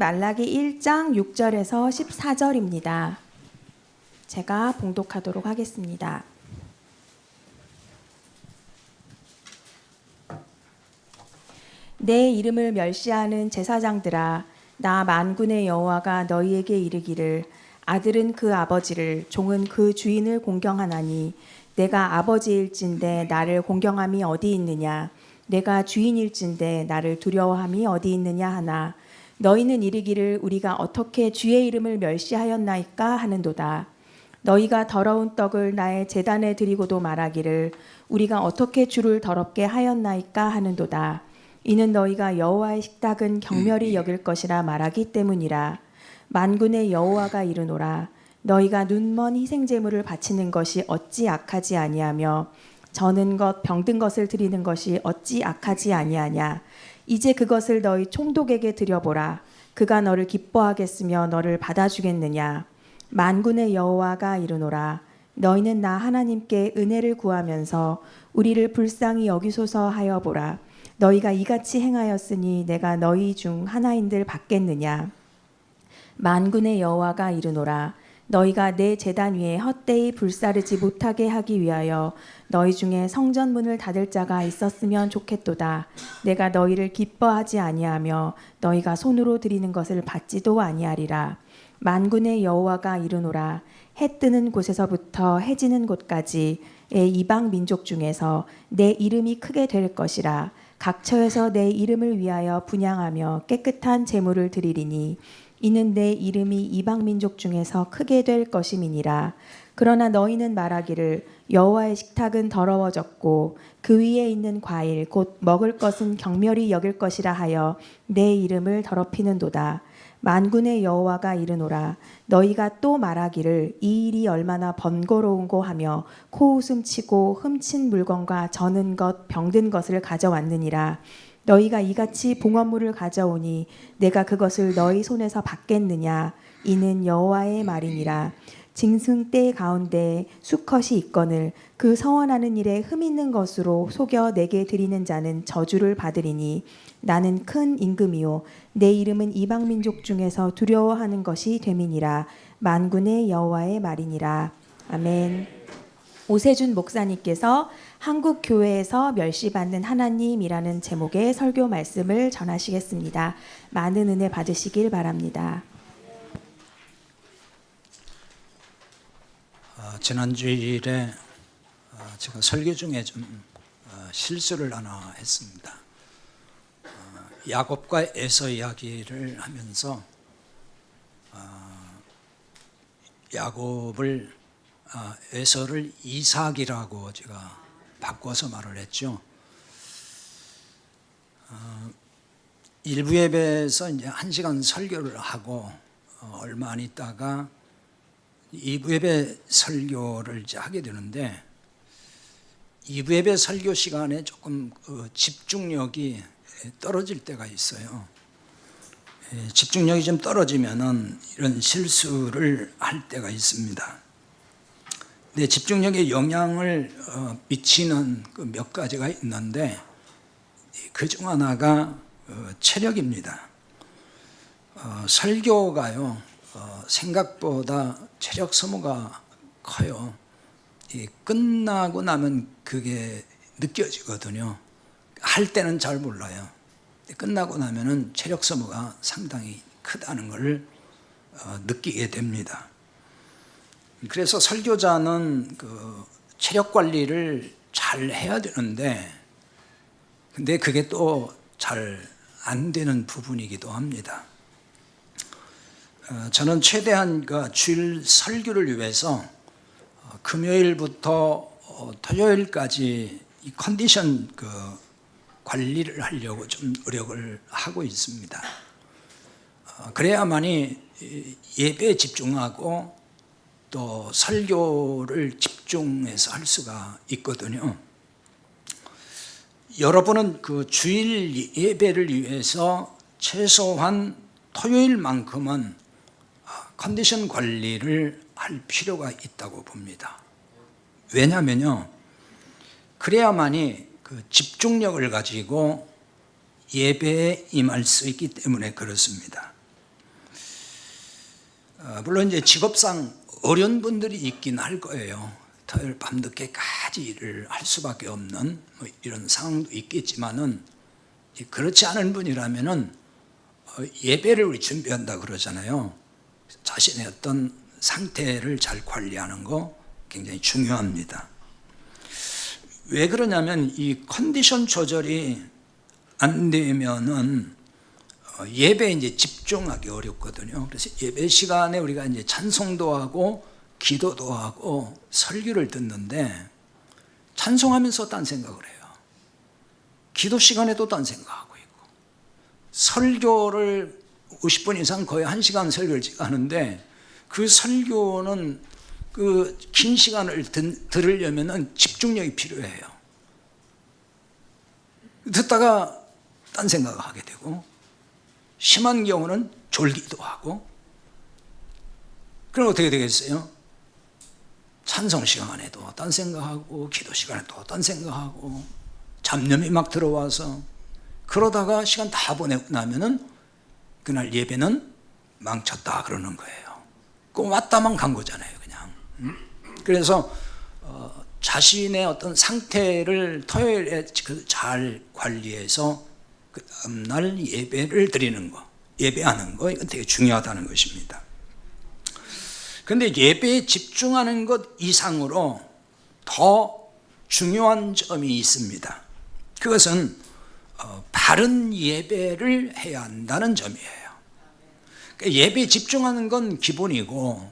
말라기 1장 6절에서 14절입니다. 제가 봉독하도록 하겠습니다. 내 이름을 멸시하는 제사장들아, 나 만군의 여호와가 너희에게 이르기를, 아들은 그 아버지를, 종은 그 주인을 공경하나니 내가 아버지일진데 나를 공경함이 어디 있느냐? 내가 주인일진데 나를 두려워함이 어디 있느냐 하나, 너희는 이르기를 우리가 어떻게 주의 이름을 멸시하였나이까 하는도다. 너희가 더러운 떡을 나의 제단에 드리고도 말하기를 우리가 어떻게 주를 더럽게 하였나이까 하는도다. 이는 너희가 여호와의 식탁은 경멸히 여길 것이라 말하기 때문이라. 만군의 여호와가 이르노라. 너희가 눈먼 희생제물을 바치는 것이 어찌 악하지 아니하며 저는 것 병든 것을 드리는 것이 어찌 악하지 아니하냐. 이제 그것을 너희 총독에게 드려보라. 그가 너를 기뻐하겠으며 너를 받아주겠느냐. 만군의 여호와가 이르노라. 너희는 나 하나님께 은혜를 구하면서 우리를 불쌍히 여기소서 하여 보라. 너희가 이같이 행하였으니 내가 너희 중 하나인들 받겠느냐. 만군의 여호와가 이르노라. 너희가 내 제단 위에 헛되이 불사르지 못하게 하기 위하여 너희 중에 성전문을 닫을 자가 있었으면 좋겠도다. 내가 너희를 기뻐하지 아니하며 너희가 손으로 드리는 것을 받지도 아니하리라. 만군의 여호와가 이르노라. 해 뜨는 곳에서부터 해 지는 곳까지의 이방 민족 중에서 내 이름이 크게 될 것이라. 각처에서 내 이름을 위하여 분향하며 깨끗한 제물을 드리리니 이는 내 이름이 이방 민족 중에서 크게 될 것임이니라. 그러나 너희는 말하기를 여호와의 식탁은 더러워졌고 그 위에 있는 과일 곧 먹을 것은 경멸히 여길 것이라 하여 내 이름을 더럽히는도다. 만군의 여호와가 이르노라. 너희가 또 말하기를 이 일이 얼마나 번거로운고 하며 코웃음 치고 훔친 물건과 저는 것 병든 것을 가져왔느니라. 너희가 이같이 봉헌물을 가져오니 내가 그것을 너희 손에서 받겠느냐. 이는 여호와의 말이니라. 징승 때 가운데 수컷이 있거늘 그 서원하는 일에 흠 있는 것으로 속여 내게 드리는 자는 저주를 받으리니 나는 큰 임금이요 내 이름은 이방 민족 중에서 두려워하는 것이 됨이니라. 만군의 여호와의 말이니라. 아멘. 오세준 목사님께서 한국 교회에서 멸시받는 하나님이라는 제목의 설교 말씀을 전하시겠습니다. 많은 은혜 받으시길 바랍니다. 지난 주일에 제가 설교 중에 좀 실수를 하나 했습니다. 야곱과 에서 이야기를 하면서 야곱을 에서를 이삭이라고 제가 바꿔서 말을 했죠. 일부 예배에서 이제 1시간 설교를 하고 얼마 안 있다가 2부 예배 설교를 이제 하게 되는데 2부 예배 설교 시간에 조금 집중력이 떨어질 때가 있어요. 집중력이 좀 떨어지면은 이런 실수를 할 때가 있습니다. 근데 집중력에 영향을 미치는 그 몇 가지가 있는데 그중 하나가 체력입니다. 설교가요 생각보다 체력 소모가 커요. 끝나고 나면 그게 느껴지거든요. 할 때는 잘 몰라요. 끝나고 나면은 체력 소모가 상당히 크다는 걸 느끼게 됩니다. 그래서 설교자는 그 체력 관리를 잘 해야 되는데 근데 그게 또 잘 안 되는 부분이기도 합니다. 저는 최대한 그 주일 설교를 위해서 금요일부터 토요일까지 이 컨디션 그 관리를 하려고 좀 노력을 하고 있습니다. 그래야만이 예배에 집중하고 또 설교를 집중해서 할 수가 있거든요. 여러분은 그 주일 예배를 위해서 최소한 토요일만큼은 컨디션 관리를 할 필요가 있다고 봅니다. 왜냐하면요, 그래야만이 그 집중력을 가지고 예배에 임할 수 있기 때문에 그렇습니다. 물론 이제 직업상 어려운 분들이 있긴 할 거예요. 토요일 밤늦게까지 일을 할 수밖에 없는 뭐 이런 상황도 있겠지만은 그렇지 않은 분이라면은 예배를 우리 준비한다 그러잖아요. 자신의 어떤 상태를 잘 관리하는 거 굉장히 중요합니다. 왜 그러냐면 이 컨디션 조절이 안 되면은 예배에 이제 집중하기 어렵거든요. 그래서 예배 시간에 우리가 이제 찬송도 하고 기도도 하고 설교를 듣는데 찬송하면서 딴 생각을 해요. 기도 시간에도 딴 생각하고 있고 설교를 50분 이상 거의 1시간 설교를 하는데 그 설교는 그 긴 시간을 들으려면 집중력이 필요해요. 듣다가 딴 생각을 하게 되고 심한 경우는 졸기도 하고 그럼 어떻게 되겠어요? 찬송 시간에도 딴 생각하고 기도 시간에도 딴 생각하고 잡념이 막 들어와서 그러다가 시간 다 보내고 나면은 그날 예배는 망쳤다 그러는 거예요. 그 왔다만 간 거잖아요, 그냥. 그래서 자신의 어떤 상태를 토요일에 잘 관리해서 그 다음날 예배를 드리는 거, 예배하는 거, 이건 되게 중요하다는 것입니다. 그런데 예배에 집중하는 것 이상으로 더 중요한 점이 있습니다. 그것은 바른 예배를 해야 한다는 점이에요. 그러니까 예배에 집중하는 건 기본이고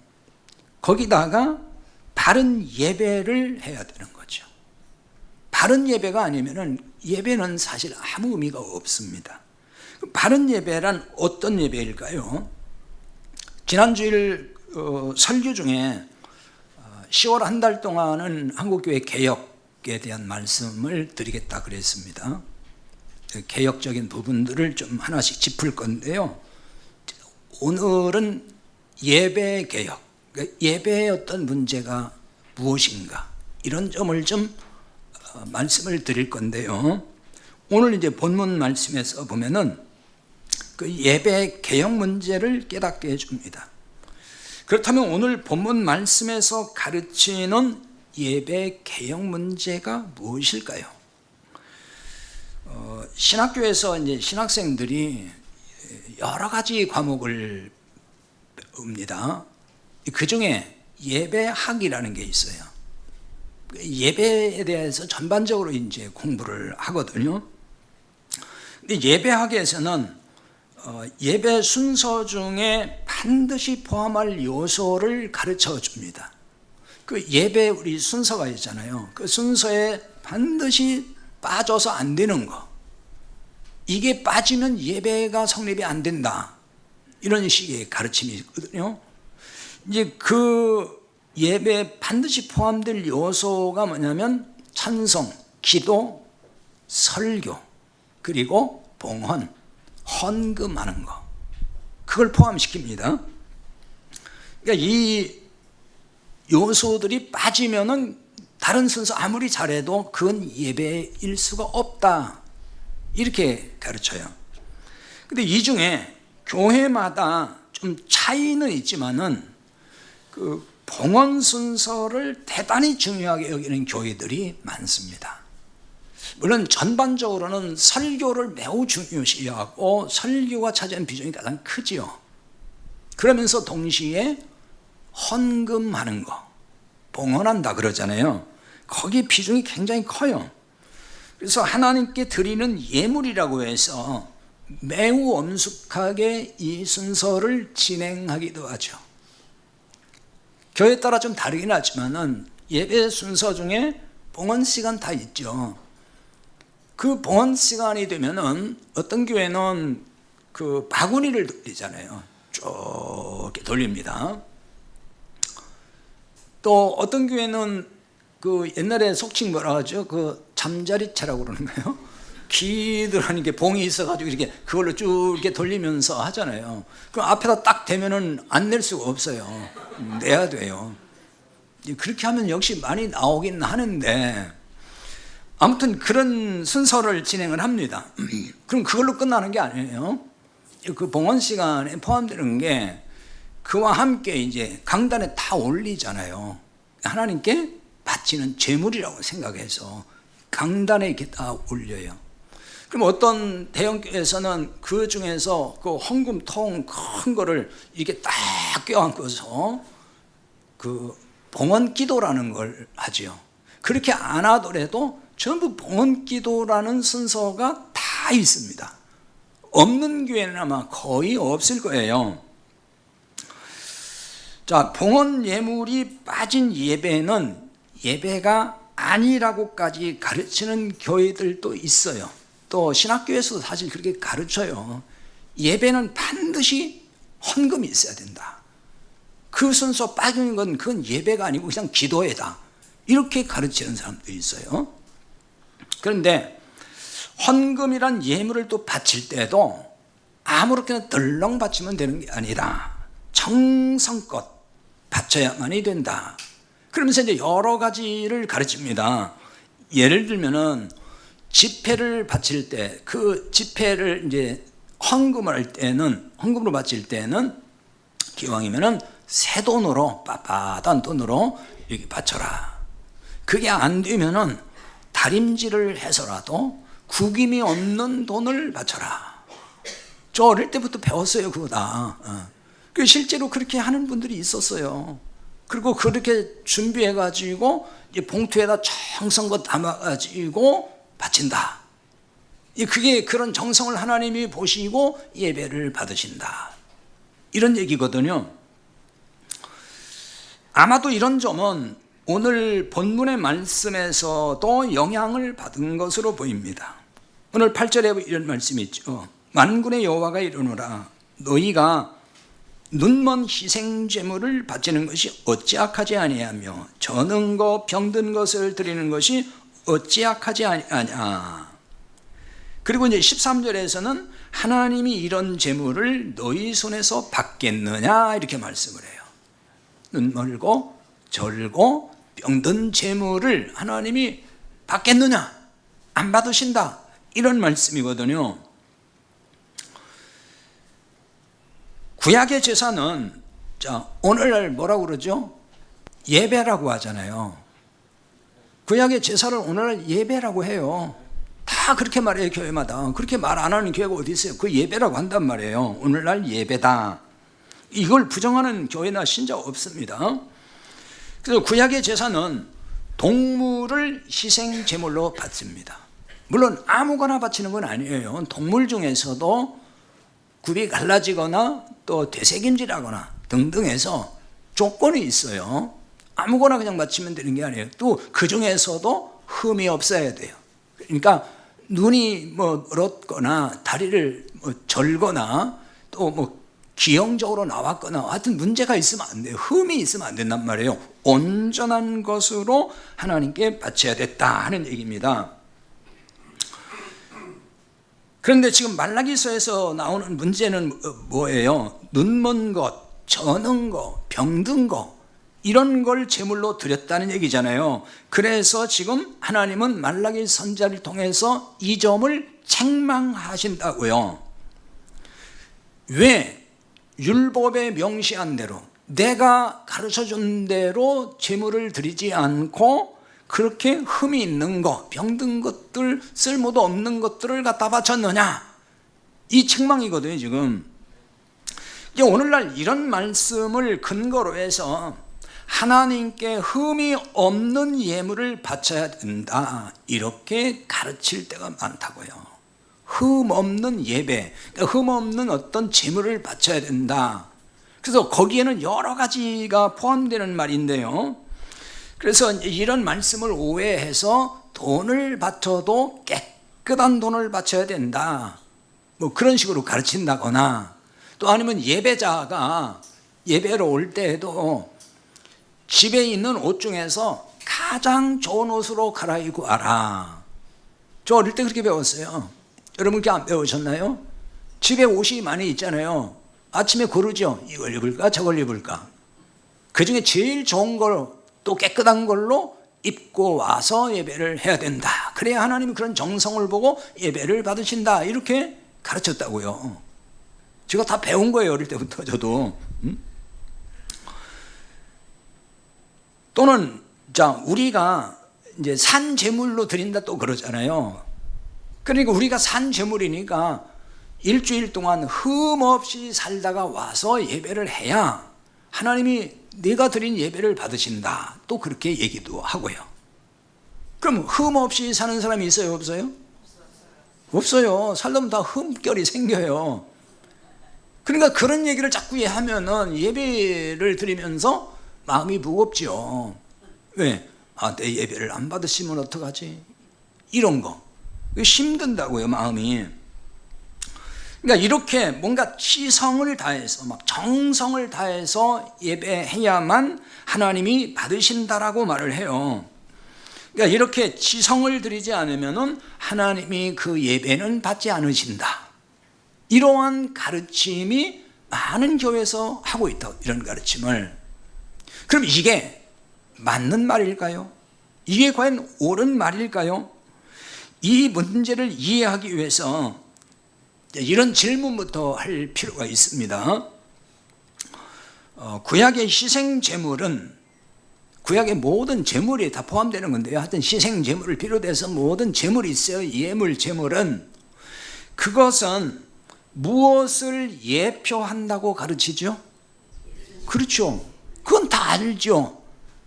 거기다가 바른 예배를 해야 되는 거죠. 바른 예배가 아니면은 예배는 사실 아무 의미가 없습니다. 바른 예배란 어떤 예배일까요? 지난주일 설교 중에 10월 한 달 동안은 한국교회 개혁에 대한 말씀을 드리겠다 그랬습니다. 개혁적인 부분들을 좀 하나씩 짚을 건데요. 오늘은 예배 개혁, 예배의 어떤 문제가 무엇인가 이런 점을 좀 말씀을 드릴 건데요. 오늘 이제 본문 말씀에서 보면은 그 예배 개혁 문제를 깨닫게 해줍니다. 그렇다면 오늘 본문 말씀에서 가르치는 예배 개혁 문제가 무엇일까요? 신학교에서 이제 신학생들이 여러 가지 과목을 배웁니다. 그 중에 예배학이라는 게 있어요. 예배에 대해서 전반적으로 이제 공부를 하거든요. 근데 예배학에서는 예배 순서 중에 반드시 포함할 요소를 가르쳐 줍니다. 그 예배 우리 순서가 있잖아요. 그 순서에 반드시 빠져서 안 되는 거. 이게 빠지면 예배가 성립이 안 된다. 이런 식의 가르침이 있거든요. 이제 그 예배에 반드시 포함될 요소가 뭐냐면 찬송, 기도, 설교, 그리고 봉헌, 헌금하는 거. 그걸 포함시킵니다. 그러니까 이 요소들이 빠지면은 다른 순서 아무리 잘해도 그건 예배일 수가 없다. 이렇게 가르쳐요. 근데 이 중에 교회마다 좀 차이는 있지만은 그 봉헌 순서를 대단히 중요하게 여기는 교회들이 많습니다. 물론 전반적으로는 설교를 매우 중요시하고 설교가 차지하는 비중이 가장 크지요. 그러면서 동시에 헌금하는 거, 봉헌한다 그러잖아요. 거기 비중이 굉장히 커요. 그래서 하나님께 드리는 예물이라고 해서 매우 엄숙하게 이 순서를 진행하기도 하죠. 교회에 따라 좀 다르긴 하지만은 예배 순서 중에 봉헌 시간 다 있죠. 그 봉헌 시간이 되면은 어떤 교회는 그 바구니를 돌리잖아요. 쭉 이렇게 돌립니다. 또 어떤 교회는 그 옛날에 속칭 뭐라 하죠? 그 잠자리채라고 그러는 거예요. 기들하는 게 봉이 있어가지고 이렇게 그걸로 쭉 이렇게 돌리면서 하잖아요. 그럼 앞에다 딱 대면은 안 낼 수가 없어요. 내야 돼요. 그렇게 하면 역시 많이 나오긴 하는데 아무튼 그런 순서를 진행을 합니다. 그럼 그걸로 끝나는 게 아니에요. 그 봉헌 시간에 포함되는 게 그와 함께 이제 강단에 다 올리잖아요. 하나님께 바치는 제물이라고 생각해서 강단에 이렇게 다 올려요. 그럼 어떤 대형교회에서는 그 중에서 그 헌금통 큰 거를 이렇게 딱 껴안고서 그 봉헌 기도라는 걸 하지요. 그렇게 안 하더라도 전부 봉헌 기도라는 순서가 다 있습니다. 없는 교회는 아마 거의 없을 거예요. 자, 봉헌 예물이 빠진 예배는 예배가 아니라고까지 가르치는 교회들도 있어요. 또 신학교에서도 사실 그렇게 가르쳐요. 예배는 반드시 헌금이 있어야 된다. 그 순서 빠지는 건 그건 예배가 아니고 그냥 기도회다. 이렇게 가르치는 사람도 있어요. 그런데 헌금이란 예물을 또 바칠 때도 아무렇게나 덜렁 바치면 되는 게 아니라 정성껏 바쳐야만이 된다. 그러면서 이제 여러 가지를 가르칩니다. 예를 들면은 집회를 바칠 때 그 집회를 이제 헌금을 할 때는 헌금으로 바칠 때는 기왕이면은 새 돈으로 빳빳한 돈으로 이렇게 바쳐라. 그게 안 되면은 다림질을 해서라도 구김이 없는 돈을 바쳐라. 저 어릴 때부터 배웠어요, 그거 다. 실제로 그렇게 하는 분들이 있었어요. 그리고 그렇게 준비해가지고 봉투에다 정성껏 담아가지고 바친다. 그게 그런 정성을 하나님이 보시고 예배를 받으신다. 이런 얘기거든요. 아마도 이런 점은 오늘 본문의 말씀에서도 영향을 받은 것으로 보입니다. 오늘 8절에 이런 말씀이 있죠. 만군의 여호와가 이르노라 너희가 눈먼 희생제물을 바치는 것이 어찌 악하지 아니하며 저는 것 병든 것을 드리는 것이 어찌 악하지 아니하냐. 그리고 이제 13절에서는 하나님이 이런 제물을 너희 손에서 받겠느냐 이렇게 말씀을 해요. 눈멀고 절고 병든 제물을 하나님이 받겠느냐 안 받으신다 이런 말씀이거든요. 구약의 제사는 자 오늘날 뭐라고 그러죠? 예배라고 하잖아요. 구약의 제사를 오늘날 예배라고 해요. 다 그렇게 말해요. 교회마다. 그렇게 말 안 하는 교회가 어디 있어요? 그 예배라고 한단 말이에요. 오늘날 예배다. 이걸 부정하는 교회나 신자 없습니다. 그래서 구약의 제사는 동물을 희생 제물로 바칩니다. 물론 아무거나 바치는 건 아니에요. 동물 중에서도 굽이 갈라지거나 또 되새김질하거나 등등 해서 조건이 있어요. 아무거나 그냥 바치면 되는 게 아니에요. 또 그 중에서도 흠이 없어야 돼요. 그러니까 눈이 뭐 얼었거나 다리를 뭐 절거나 또 뭐 기형적으로 나왔거나 하여튼 문제가 있으면 안 돼요. 흠이 있으면 안 된단 말이에요. 온전한 것으로 하나님께 바쳐야 됐다 하는 얘기입니다. 그런데 지금 말라기서에서 나오는 문제는 뭐예요? 눈먼 것, 저는 것, 병든 것 이런 걸 제물로 드렸다는 얘기잖아요. 그래서 지금 하나님은 말라기 선지자를 통해서 이 점을 책망하신다고요. 왜? 율법에 명시한 대로 내가 가르쳐준 대로 제물을 드리지 않고 그렇게 흠이 있는 것, 병든 것들, 쓸모도 없는 것들을 갖다 바쳤느냐? 이 책망이거든요, 지금. 오늘날 이런 말씀을 근거로 해서 하나님께 흠이 없는 예물을 바쳐야 된다. 이렇게 가르칠 때가 많다고요. 흠 없는 예배, 그러니까 흠 없는 어떤 제물을 바쳐야 된다. 그래서 거기에는 여러 가지가 포함되는 말인데요. 그래서 이런 말씀을 오해해서 돈을 바쳐도 깨끗한 돈을 바쳐야 된다. 뭐 그런 식으로 가르친다거나 또 아니면 예배자가 예배로 올 때에도 집에 있는 옷 중에서 가장 좋은 옷으로 갈아입고 와라. 저 어릴 때 그렇게 배웠어요. 여러분 그렇게 안 배우셨나요? 집에 옷이 많이 있잖아요. 아침에 고르죠. 이걸 입을까 저걸 입을까. 그중에 제일 좋은 걸 또 깨끗한 걸로 입고 와서 예배를 해야 된다. 그래야 하나님이 그런 정성을 보고 예배를 받으신다. 이렇게 가르쳤다고요. 제가 다 배운 거예요. 어릴 때부터 저도. 또는 자, 우리가 이제 산 제물로 드린다 또 그러잖아요. 그러니까 우리가 산 제물이니까 일주일 동안 흠없이 살다가 와서 예배를 해야 하나님이 내가 드린 예배를 받으신다. 또 그렇게 얘기도 하고요. 그럼 흠없이 사는 사람이 있어요, 없어요? 없어요. 살다 보면 다 흠결이 생겨요. 그러니까 그런 얘기를 자꾸 하면은 예배를 드리면서 마음이 무겁죠. 왜? 아, 내 예배를 안 받으시면 어떡하지? 이런 거. 힘든다고요, 마음이. 그러니까 이렇게 뭔가 시성을 다해서 막 정성을 다해서 예배해야만 하나님이 받으신다라고 말을 해요. 그러니까 이렇게 지성을 들이지 않으면은 하나님이 그 예배는 받지 않으신다. 이러한 가르침이 많은 교회에서 하고 있다. 이런 가르침을. 그럼 이게 맞는 말일까요? 이게 과연 옳은 말일까요? 이 문제를 이해하기 위해서 이런 질문부터 할 필요가 있습니다. 구약의 희생 제물은 구약의 모든 제물이 다 포함되는 건데요. 하여튼 희생 제물을 비롯해서 모든 제물이 있어요. 예물 제물은 그것은 무엇을 예표한다고 가르치죠? 그렇죠. 그건 다 알죠.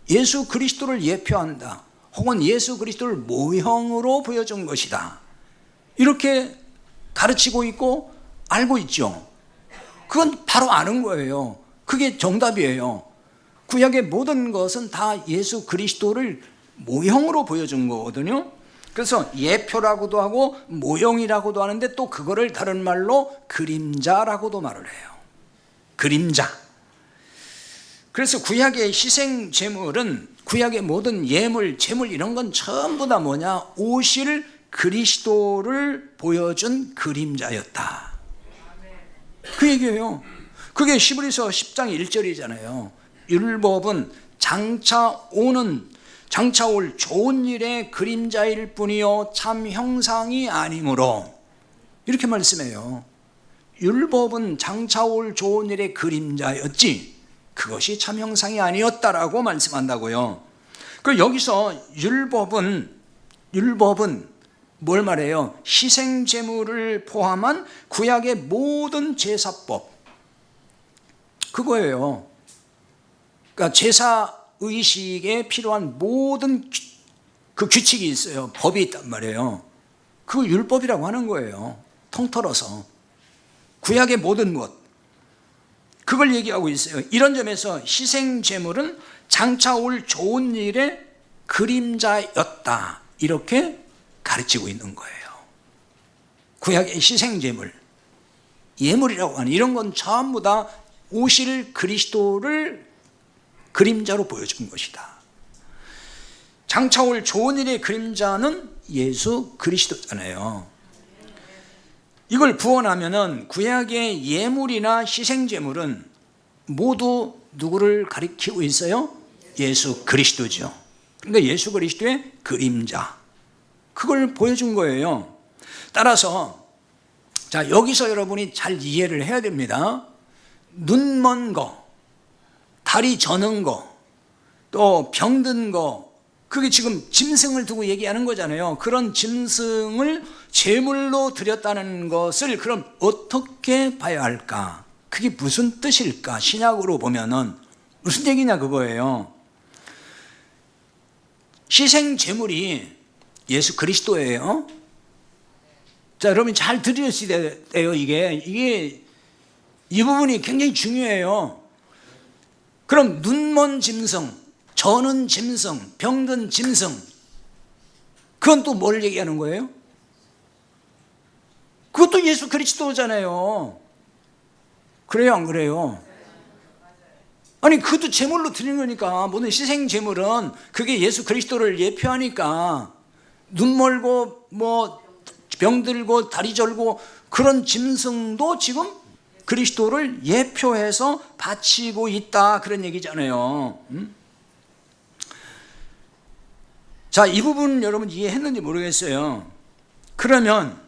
예수 그리스도를 예표한다. 혹은 예수 그리스도를 모형으로 보여준 것이다. 이렇게 가르치고 있고 알고 있죠. 그건 바로 아는 거예요. 그게 정답이에요. 구약의 모든 것은 다 예수 그리스도를 모형으로 보여준 거거든요. 그래서 예표라고도 하고 모형이라고도 하는데 또 그거를 다른 말로 그림자라고도 말을 해요. 그림자. 그래서 구약의 희생 제물은 구약의 모든 예물, 제물 이런 건 전부 다 뭐냐? 오실 그리스도를 보여준 그림자였다. 그 얘기예요. 그게 히브리서 10장 1절이잖아요. 율법은 장차 올 좋은 일의 그림자일 뿐이요 참 형상이 아니므로 이렇게 말씀해요. 율법은 장차 올 좋은 일의 그림자였지 그것이 참 형상이 아니었다라고 말씀한다고요. 그 여기서 율법은 뭘 말해요? 희생 제물을 포함한 구약의 모든 제사법 그거예요. 그러니까 제사 의식에 필요한 모든 그 규칙이 있어요. 법이 있단 말이에요. 그 율법이라고 하는 거예요. 통틀어서 구약의 모든 것 그걸 얘기하고 있어요. 이런 점에서 희생 제물은 장차 올 좋은 일의 그림자였다. 이렇게 가르치고 있는 거예요. 구약의 희생 제물, 예물이라고 하는 이런 건 전부 다 오실 그리스도를 그림자로 보여준 것이다. 장차 올 좋은 일의 그림자는 예수 그리스도잖아요. 이걸 구원하면은 구약의 예물이나 희생제물은 모두 누구를 가리키고 있어요? 예수 그리스도죠. 그러니까 예수 그리스도의 그림자. 그걸 보여준 거예요. 따라서 자 여기서 여러분이 잘 이해를 해야 됩니다. 눈 먼 거, 다리 저는 거, 또 병든 거, 그게 지금 짐승을 두고 얘기하는 거잖아요. 그런 짐승을 제물로 드렸다는 것을 그럼 어떻게 봐야 할까? 그게 무슨 뜻일까? 신약으로 보면은 무슨 얘기냐 그거예요. 희생 제물이 예수 그리스도예요. 자, 여러분 잘 들으셔야 돼요. 이게 이 부분이 굉장히 중요해요. 그럼 눈먼 짐승, 저는 짐승, 병든 짐승, 그건 또 뭘 얘기하는 거예요? 그것도 예수 그리스도잖아요. 그래요, 안 그래요? 아니, 그것도 제물로 드리는 거니까. 모든 희생 제물은 그게 예수 그리스도를 예표하니까 눈 멀고 뭐 병들고 다리 절고 그런 짐승도 지금 그리스도를 예표해서 바치고 있다 그런 얘기잖아요. 자, 이 부분 여러분 이해했는지 모르겠어요. 그러면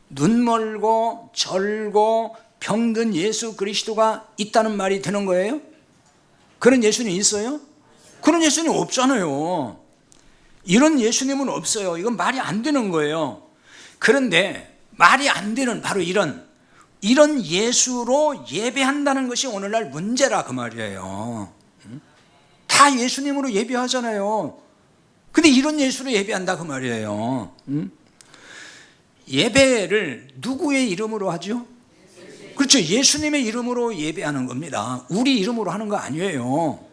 눈 멀고 절고 병든 예수 그리스도가 있다는 말이 되는 거예요? 그런 예수는 있어요? 그런 예수님 없잖아요. 이런 예수님은 없어요. 이건 말이 안 되는 거예요. 그런데 말이 안 되는 바로 이런 예수로 예배한다는 것이 오늘날 문제라 그 말이에요. 다 예수님으로 예배하잖아요. 근데 이런 예수로 예배한다 그 말이에요. 예배를 누구의 이름으로 하죠? 그렇죠. 예수님의 이름으로 예배하는 겁니다. 우리 이름으로 하는 거 아니에요.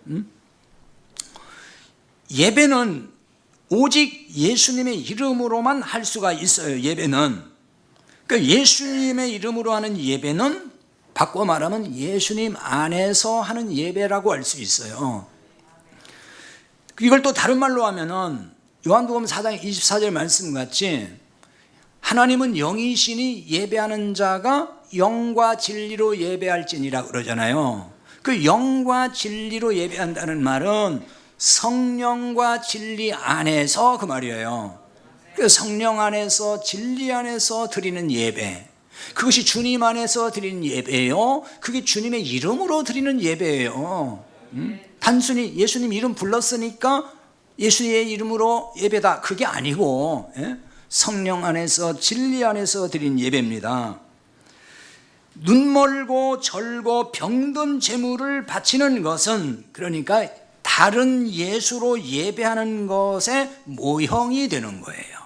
예배는 오직 예수님의 이름으로만 할 수가 있어요. 예배는. 그러니까 예수님의 이름으로 하는 예배는 바꿔 말하면 예수님 안에서 하는 예배라고 할 수 있어요. 이걸 또 다른 말로 하면은 요한복음 4장 24절 말씀같이 하나님은 영이시니 예배하는 자가 영과 진리로 예배할지니라 그러잖아요. 그 영과 진리로 예배한다는 말은 성령과 진리 안에서 그 말이에요. 그 성령 안에서 진리 안에서 드리는 예배, 그것이 주님 안에서 드리는 예배예요. 그게 주님의 이름으로 드리는 예배예요. 단순히 예수님 이름 불렀으니까 예수의 이름으로 예배다, 그게 아니고 성령 안에서 진리 안에서 드린 예배입니다. 눈멀고 절고 병든 제물을 바치는 것은 그러니까 다른 예수로 예배하는 것의 모형이 되는 거예요.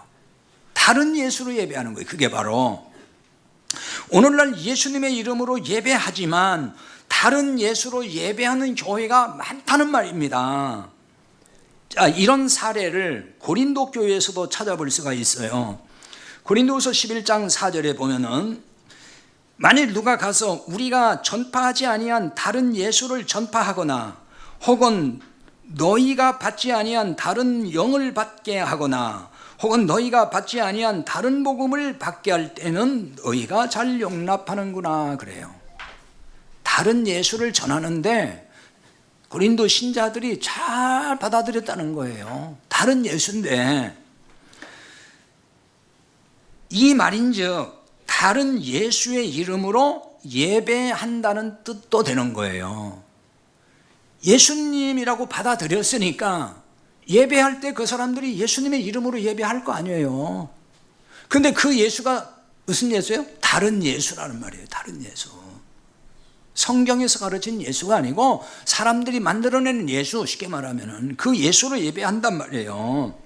다른 예수로 예배하는 거예요. 그게 바로 오늘날 예수님의 이름으로 예배하지만 다른 예수로 예배하는 교회가 많다는 말입니다. 자, 이런 사례를 고린도 교회에서도 찾아볼 수가 있어요. 고린도후서 11장 4절에 보면은 만일 누가 가서 우리가 전파하지 아니한 다른 예수를 전파하거나 혹은 너희가 받지 아니한 다른 영을 받게 하거나 혹은 너희가 받지 아니한 다른 복음을 받게 할 때는 너희가 잘 용납하는구나 그래요. 다른 예수를 전하는데 고린도 신자들이 잘 받아들였다는 거예요. 다른 예수인데 이 말인즉 다른 예수의 이름으로 예배한다는 뜻도 되는 거예요. 예수님이라고 받아들였으니까 예배할 때 그 사람들이 예수님의 이름으로 예배할 거 아니에요. 근데 그 예수가 무슨 예수예요? 다른 예수라는 말이에요. 다른 예수. 성경에서 가르친 예수가 아니고 사람들이 만들어내는 예수, 쉽게 말하면 그 예수로 예배한단 말이에요.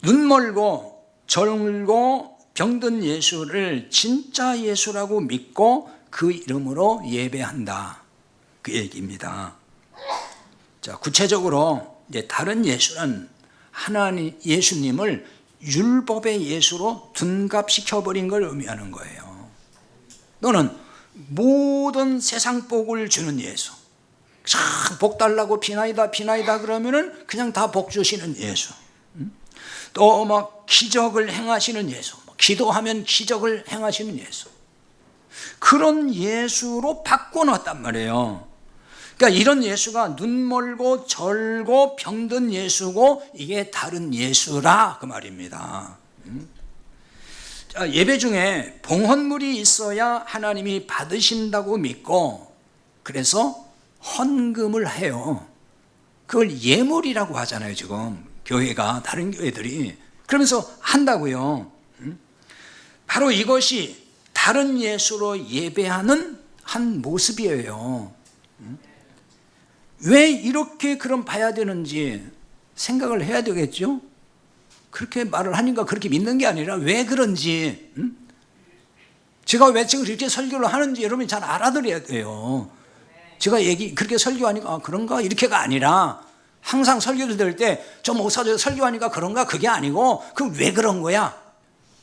눈멀고 절고 병든 예수를 진짜 예수라고 믿고 그 이름으로 예배한다, 그 얘기입니다. 자, 구체적으로 이제 다른 예수는 하나님 예수님을 율법의 예수로 둔갑시켜버린 걸 의미하는 거예요. 너는 모든 세상 복을 주는 예수, 복 달라고 비나이다 그러면은 그냥 다 복 주시는 예수, 또 막 기적을 행하시는 예수, 기도하면 기적을 행하시는 예수, 그런 예수로 바꿔놨단 말이에요. 그러니까 이런 예수가 눈멀고 절고 병든 예수고 이게 다른 예수라 그 말입니다. 자, 예배 중에 봉헌물이 있어야 하나님이 받으신다고 믿고 그래서 헌금을 해요. 그걸 예물이라고 하잖아요. 지금 교회가, 다른 교회들이 그러면서 한다고요. 바로 이것이 다른 예수로 예배하는 한 모습이에요. 왜 이렇게 그럼 봐야 되는지 생각을 해야 되겠죠. 그렇게 말을 하니까 그렇게 믿는 게 아니라 왜 그런지, 제가 왜 지금 이렇게 설교를 하는지 여러분이 잘 알아들어야 돼요. 제가 그렇게 설교하니까 그런가 이렇게가 아니라 항상 설교를 들을 때 좀 목사님 설교하니까 그런가 그게 아니고 그럼 왜 그런 거야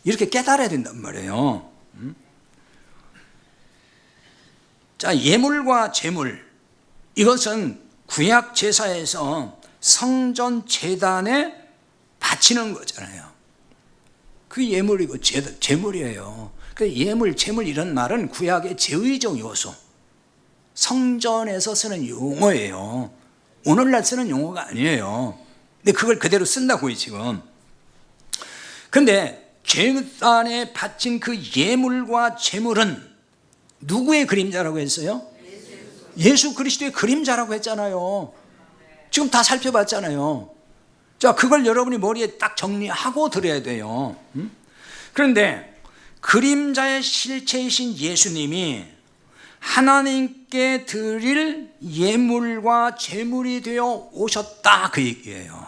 이렇게 깨달아야 된단 말이에요. 자, 예물과 제물, 이것은 구약 제사에서 성전 제단에 바치는 거잖아요. 그 예물이고 제물이에요. 그 예물, 제물 이런 말은 구약의 제의적 요소, 성전에서 쓰는 용어예요. 오늘날 쓰는 용어가 아니에요. 근데 그걸 그대로 쓴다고요 지금. 근데 제단에 바친 그 예물과 제물은 누구의 그림자라고 했어요? 예수 그리스도의 그림자라고 했잖아요. 지금 다 살펴봤잖아요. 자, 그걸 여러분이 머리에 딱 정리하고 들어야 돼요. 그런데 그림자의 실체이신 예수님이 하나님께 드릴 예물과 제물이 되어 오셨다, 그 얘기예요.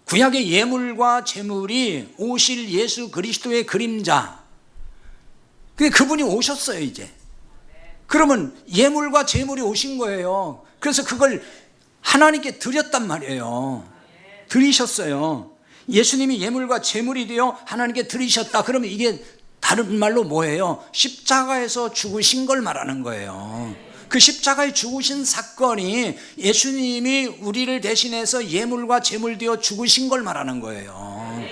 구약의 예물과 제물이 오실 예수 그리스도의 그림자, 그분이 오셨어요 이제. 그러면 예물과 제물이 오신 거예요. 그래서 그걸 하나님께 드렸단 말이에요. 드리셨어요. 예수님이 예물과 제물이 되어 하나님께 드리셨다. 그러면 이게 다른 말로 뭐예요? 십자가에서 죽으신 걸 말하는 거예요. 그 십자가에 죽으신 사건이 예수님이 우리를 대신해서 예물과 제물 되어 죽으신 걸 말하는 거예요.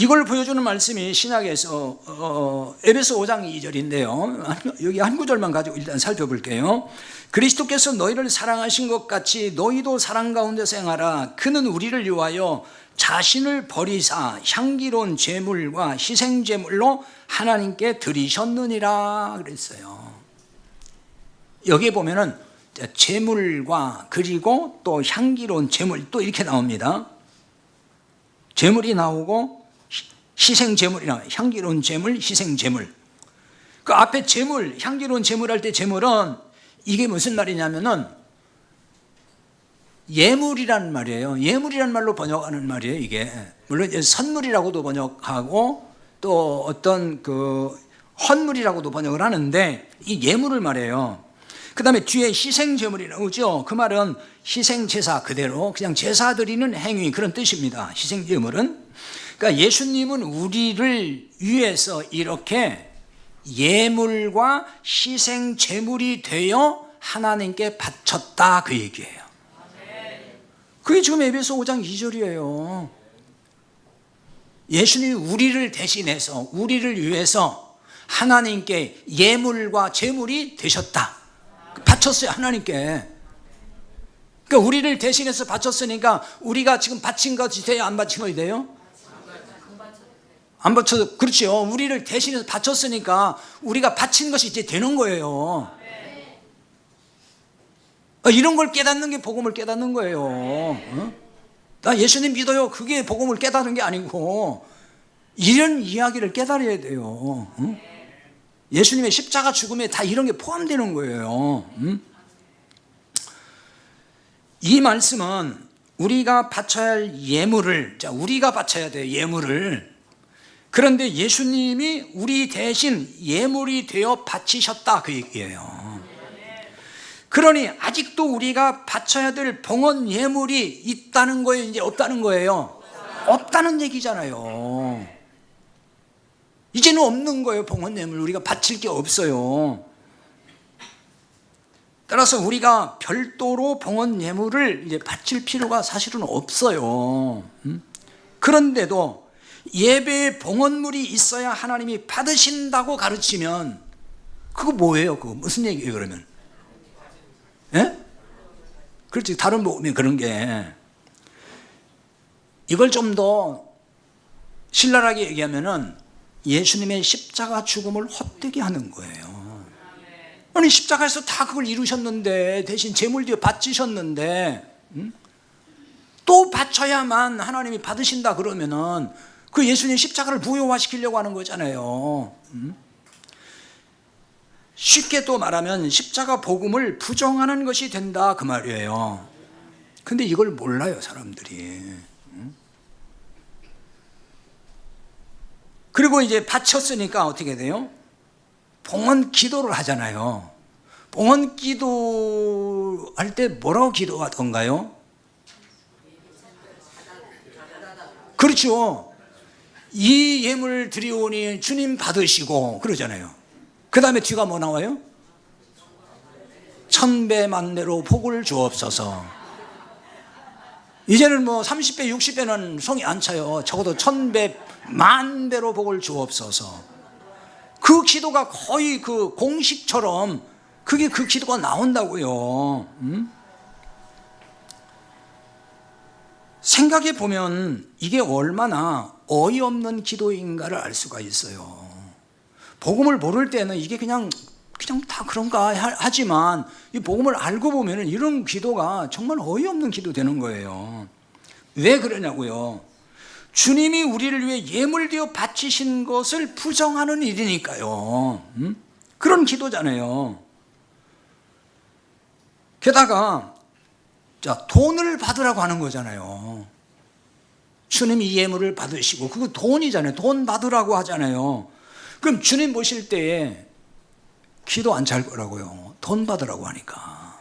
이걸 보여주는 말씀이 신약에서 에베소 5장 2절인데요. 여기 한 구절만 가지고 일단 살펴볼게요. 그리스도께서 너희를 사랑하신 것 같이 너희도 사랑 가운데서 행하라. 그는 우리를 위하여 자신을 버리사 향기로운 제물과 희생 제물로 하나님께 드리셨느니라 그랬어요. 여기에 보면은 제물과 그리고 또 향기로운 제물 또 이렇게 나옵니다. 제물이 나오고 희생 제물이나 향기로운 제물, 희생 제물. 그 앞에 제물, 향기로운 제물 할 때 제물은 이게 무슨 말이냐면은 예물이란 말이에요. 예물이란 말로 번역하는 말이에요, 이게. 물론 이제 선물이라고도 번역하고 또 어떤 그 헌물이라고도 번역을 하는데 이 예물을 말해요. 그 다음에 뒤에 희생 제물이 나오죠. 그 말은 희생 제사 그대로 그냥 제사 드리는 행위 그런 뜻입니다. 희생 제물은. 그러니까 예수님은 우리를 위해서 이렇게 예물과 희생 제물이 되어 하나님께 바쳤다, 그 얘기예요. 그게 지금 에베소 5장 2절이에요. 예수님이 우리를 대신해서 우리를 위해서 하나님께 예물과 제물이 되셨다. 바쳤어요, 하나님께. 그러니까 우리를 대신해서 바쳤으니까 우리가 지금 바친 것이 돼야 안 바친 것이 돼요? 안 바쳐도, 그렇죠. 우리를 대신해서 바쳤으니까 우리가 바친 것이 이제 되는 거예요. 이런 걸 깨닫는 게 복음을 깨닫는 거예요. 나 예수님 믿어요. 그게 복음을 깨닫는 게 아니고 이런 이야기를 깨달아야 돼요. 예수님의 십자가 죽음에 다 이런 게 포함되는 거예요. 이 말씀은 우리가 바쳐야 할 예물을, 자, 우리가 바쳐야 돼요, 예물을. 그런데 예수님이 우리 대신 예물이 되어 바치셨다, 그 얘기예요. 그러니 아직도 우리가 바쳐야 될 봉헌 예물이 있다는 거예요, 이제 없다는 거예요? 없다는 얘기잖아요. 이제는 없는 거예요, 봉헌 예물. 우리가 바칠 게 없어요. 따라서 우리가 별도로 봉헌 예물을 이제 바칠 필요가 사실은 없어요. 그런데도 예배에 봉헌물이 있어야 하나님이 받으신다고 가르치면 그거 뭐예요? 그거 무슨 얘기예요, 그러면? 예? 그렇지, 다른 복음이 그런 게. 이걸 좀 더 신랄하게 얘기하면은 예수님의 십자가 죽음을 헛되게 하는 거예요. 아니, 십자가에서 다 그걸 이루셨는데, 대신 제물 뒤에 바치셨는데, 또 바쳐야만 하나님이 받으신다 그러면은 그 예수님 십자가를 무효화시키려고 하는 거잖아요. 쉽게 또 말하면 십자가 복음을 부정하는 것이 된다, 그 말이에요. 근데 이걸 몰라요, 사람들이. 그리고 이제 바쳤으니까 어떻게 돼요? 봉헌 기도를 하잖아요. 봉헌 기도 할 때 뭐라고 기도하던가요? 그렇죠. 이 예물 드리오니 주님 받으시고 그러잖아요. 그 다음에 뒤가 뭐 나와요? 천배 만배로 복을 주옵소서. 이제는 뭐 30배 60배는 성이 안 차요. 적어도 1000배 만배로 복을 주옵소서. 그 기도가 거의 그 공식처럼 그게 그 기도가 나온다고요. 생각해 보면 이게 얼마나 어이없는 기도인가를 알 수가 있어요. 복음을 모를 때는 이게 그냥 다 그런가 하지만 이 복음을 알고 보면 이런 기도가 정말 어이없는 기도 되는 거예요. 왜 그러냐고요? 주님이 우리를 위해 예물되어 바치신 것을 부정하는 일이니까요. 그런 기도잖아요. 게다가 돈을 받으라고 하는 거잖아요. 주님이 예물을 받으시고 그거 돈이잖아요. 돈 받으라고 하잖아요. 그럼 주님 보실 때에 기도 안 찰 거라고요. 돈 받으라고 하니까.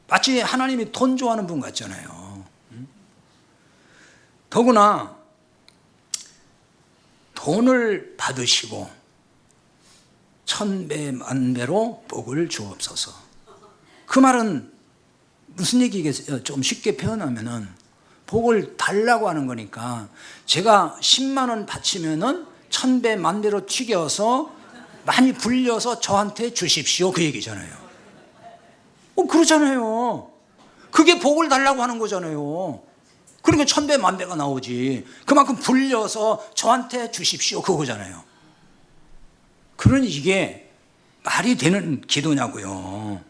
마치 하나님이 돈 좋아하는 분 같잖아요. 더구나 돈을 받으시고 천배 만배로 복을 주옵소서. 그 말은 무슨 얘기겠어요? 좀 쉽게 표현하면은 복을 달라고 하는 거니까 제가 10만 원 바치면은 천배 만배로 튀겨서 많이 불려서 저한테 주십시오, 그 얘기잖아요. 그러잖아요. 그게 복을 달라고 하는 거잖아요. 그러니까 천배 만배가 나오지. 그만큼 불려서 저한테 주십시오, 그거잖아요. 그러니 이게 말이 되는 기도냐고요.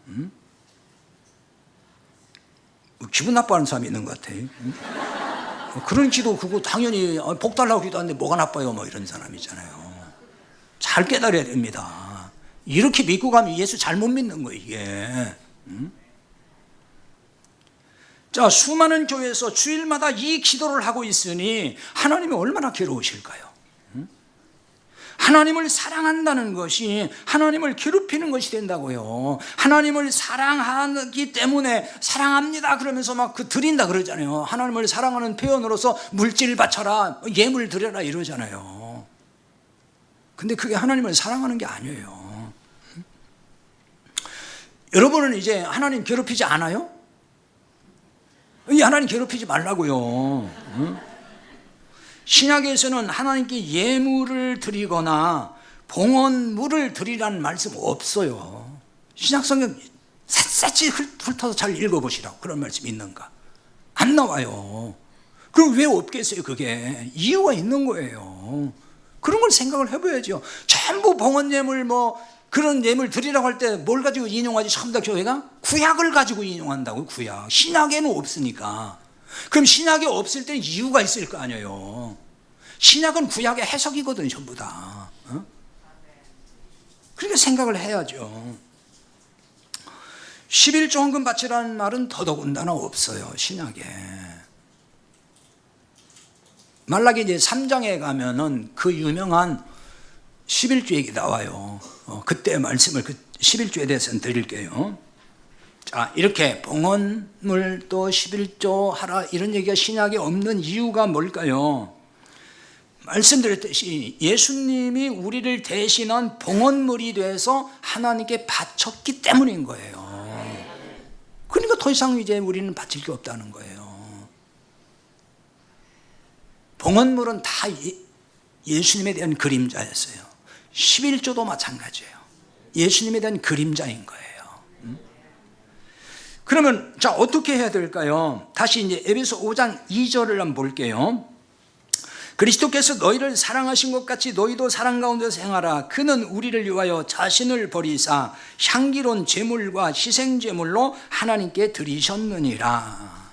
기분 나빠하는 사람이 있는 것 같아요. 그런 기도 그거 당연히 복 달라고 기도하는데 뭐가 나빠요, 뭐 이런 사람이잖아요. 잘 깨달아야 됩니다. 이렇게 믿고 가면 예수 잘못 믿는 거예요, 이게. 자, 수많은 교회에서 주일마다 이 기도를 하고 있으니 하나님이 얼마나 괴로우실까요? 하나님을 사랑한다는 것이 하나님을 괴롭히는 것이 된다고요. 하나님을 사랑하기 때문에 사랑합니다 그러면서 막 드린다 그러잖아요. 하나님을 사랑하는 표현으로서 물질 바쳐라, 예물 드려라 이러잖아요. 근데 그게 하나님을 사랑하는 게 아니에요. 여러분은 이제 하나님 괴롭히지 않아요? 이 하나님 괴롭히지 말라고요. 신약에서는 하나님께 예물을 드리거나 봉헌물을 드리라는 말씀 없어요. 신약성경 샅샅이 훑어서 잘 읽어보시라고 그런 말씀이 있는가? 안 나와요. 그럼 왜 없겠어요? 그게 이유가 있는 거예요. 그런 걸 생각을 해봐야죠. 전부 봉헌 예물 그런 예물 드리라고 할 때 뭘 가지고 인용하지? 전부 다 교회가 구약을 가지고 인용한다고요. 구약. 신약에는 없으니까. 그럼 신약이 없을 때 이유가 있을 거 아니에요. 신약은 구약의 해석이거든요, 전부 다. 그러니까 생각을 해야죠. 11조 헌금 바치라는 말은 더더군다나 없어요, 신약에. 말라기 이제 3장에 가면은 그 유명한 11조 얘기 나와요. 그때 말씀을 11조에 대해서는 드릴게요. 자, 이렇게 봉헌물 또 11조 하라 이런 얘기가 신약에 없는 이유가 뭘까요? 말씀드렸듯이 예수님이 우리를 대신한 봉헌물이 돼서 하나님께 바쳤기 때문인 거예요. 그러니까 더 이상 이제 우리는 바칠 게 없다는 거예요. 봉헌물은 다 예수님에 대한 그림자였어요. 11조도 마찬가지예요. 예수님에 대한 그림자인 거예요. 그러면 자, 어떻게 해야 될까요? 다시 이제 에베소 5장 2절을 한번 볼게요. 그리스도께서 너희를 사랑하신 것 같이 너희도 사랑 가운데서 행하라. 그는 우리를 위하여 자신을 버리사 향기로운 제물과 희생 제물로 하나님께 드리셨느니라.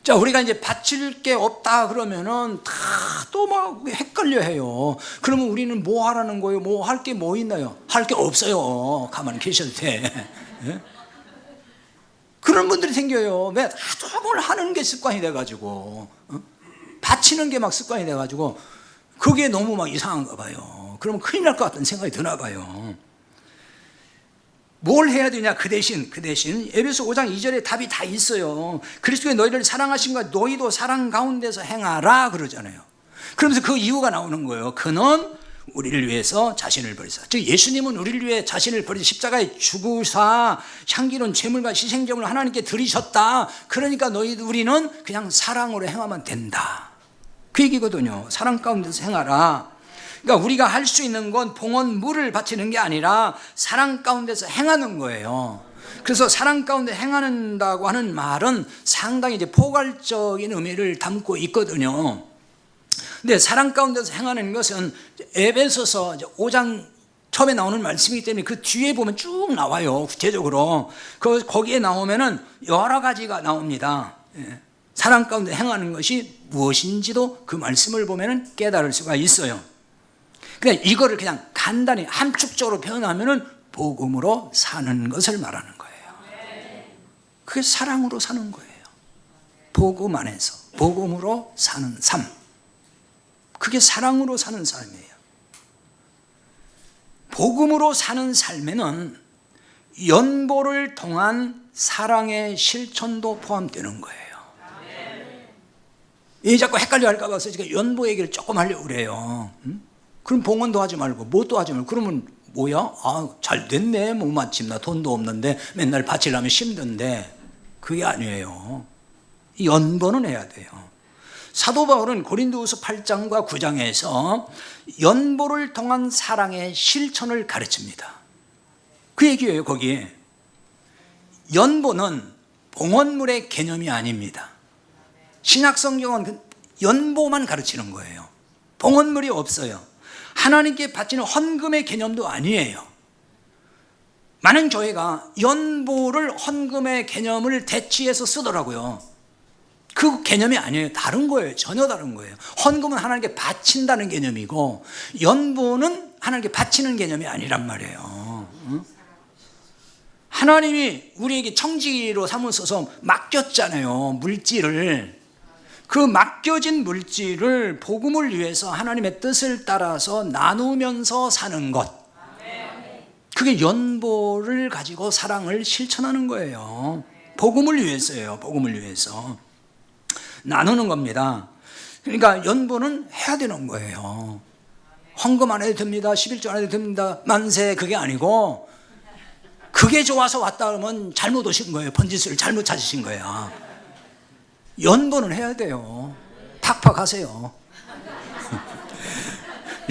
자, 우리가 이제 바칠 게 없다 그러면은 다 또 막 헷갈려 해요. 그러면 우리는 뭐 하라는 거예요? 뭐 할 게 뭐 있나요? 할 게 없어요. 가만히 계셔도 돼. 예? 그런 분들이 생겨요. 왜? 하도 뭘 하는 게 습관이 돼가지고, 바치는 게 막 습관이 돼가지고, 그게 너무 막 이상한가 봐요. 그러면 큰일 날 것 같다는 생각이 드나 봐요. 뭘 해야 되냐? 그 대신 에베소 5장 2절에 답이 다 있어요. 그리스도의 너희를 사랑하신 것 너희도 사랑 가운데서 행하라 그러잖아요. 그러면서 그 이유가 나오는 거예요. 그는 우리를 위해서 자신을 버리사. 즉 예수님은 우리를 위해 자신을 버리사 십자가에 죽으사 향기로운 제물과 희생제물을 하나님께 드리셨다. 그러니까 우리는 그냥 사랑으로 행하면 된다. 그 얘기거든요. 사랑 가운데서 행하라. 그러니까 우리가 할 수 있는 건 봉헌물을 바치는 게 아니라 사랑 가운데서 행하는 거예요. 그래서 사랑 가운데 행한다고 하는 말은 상당히 이제 포괄적인 의미를 담고 있거든요. 근데 사랑 가운데서 행하는 것은 에베소서 5장 처음에 나오는 말씀이기 때문에 그 뒤에 보면 쭉 나와요. 구체적으로 거기에 나오면은 여러 가지가 나옵니다. 사랑 가운데 행하는 것이 무엇인지도 그 말씀을 보면은 깨달을 수가 있어요. 그냥 이거를 그냥 간단히 함축적으로 표현하면은 복음으로 사는 것을 말하는 거예요. 그게 사랑으로 사는 거예요. 복음 안에서 복음으로 사는 삶, 그게 사랑으로 사는 삶이에요. 복음으로 사는 삶에는 연보를 통한 사랑의 실천도 포함되는 거예요. 이 자꾸 헷갈려 할까 봐서 제가 연보 얘기를 조금 하려고 그래요. 그럼 봉헌도 하지 말고 뭣도 하지 말고 그러면 뭐야? 아, 잘 됐네. 뭐 마침 나 돈도 없는데 맨날 바치려면 힘든데. 그게 아니에요. 연보는 해야 돼요. 사도 바울은 고린도후서 8장과 9장에서 연보를 통한 사랑의 실천을 가르칩니다. 그 얘기예요. 거기에 연보는 봉헌물의 개념이 아닙니다. 신약 성경은 연보만 가르치는 거예요. 봉헌물이 없어요. 하나님께 바치는 헌금의 개념도 아니에요. 많은 교회가 연보를 헌금의 개념을 대치해서 쓰더라고요. 그 개념이 아니에요. 다른 거예요. 전혀 다른 거예요. 헌금은 하나님께 바친다는 개념이고 연보는 하나님께 바치는 개념이 아니란 말이에요. 하나님이 우리에게 청지기로 삼으셔서 맡겼잖아요. 물질을. 그 맡겨진 물질을 복음을 위해서 하나님의 뜻을 따라서 나누면서 사는 것, 그게 연보를 가지고 사랑을 실천하는 거예요. 복음을 위해서예요. 복음을 위해서 나누는 겁니다. 그러니까 연보는 해야 되는 거예요. 헌금 안 해도 됩니다. 11조 안 해도 됩니다. 만세, 그게 아니고 그게 좋아서 왔다 그러면 잘못 오신 거예요. 번지수를 잘못 찾으신 거예요. 연보는 해야 돼요. 팍팍 하세요.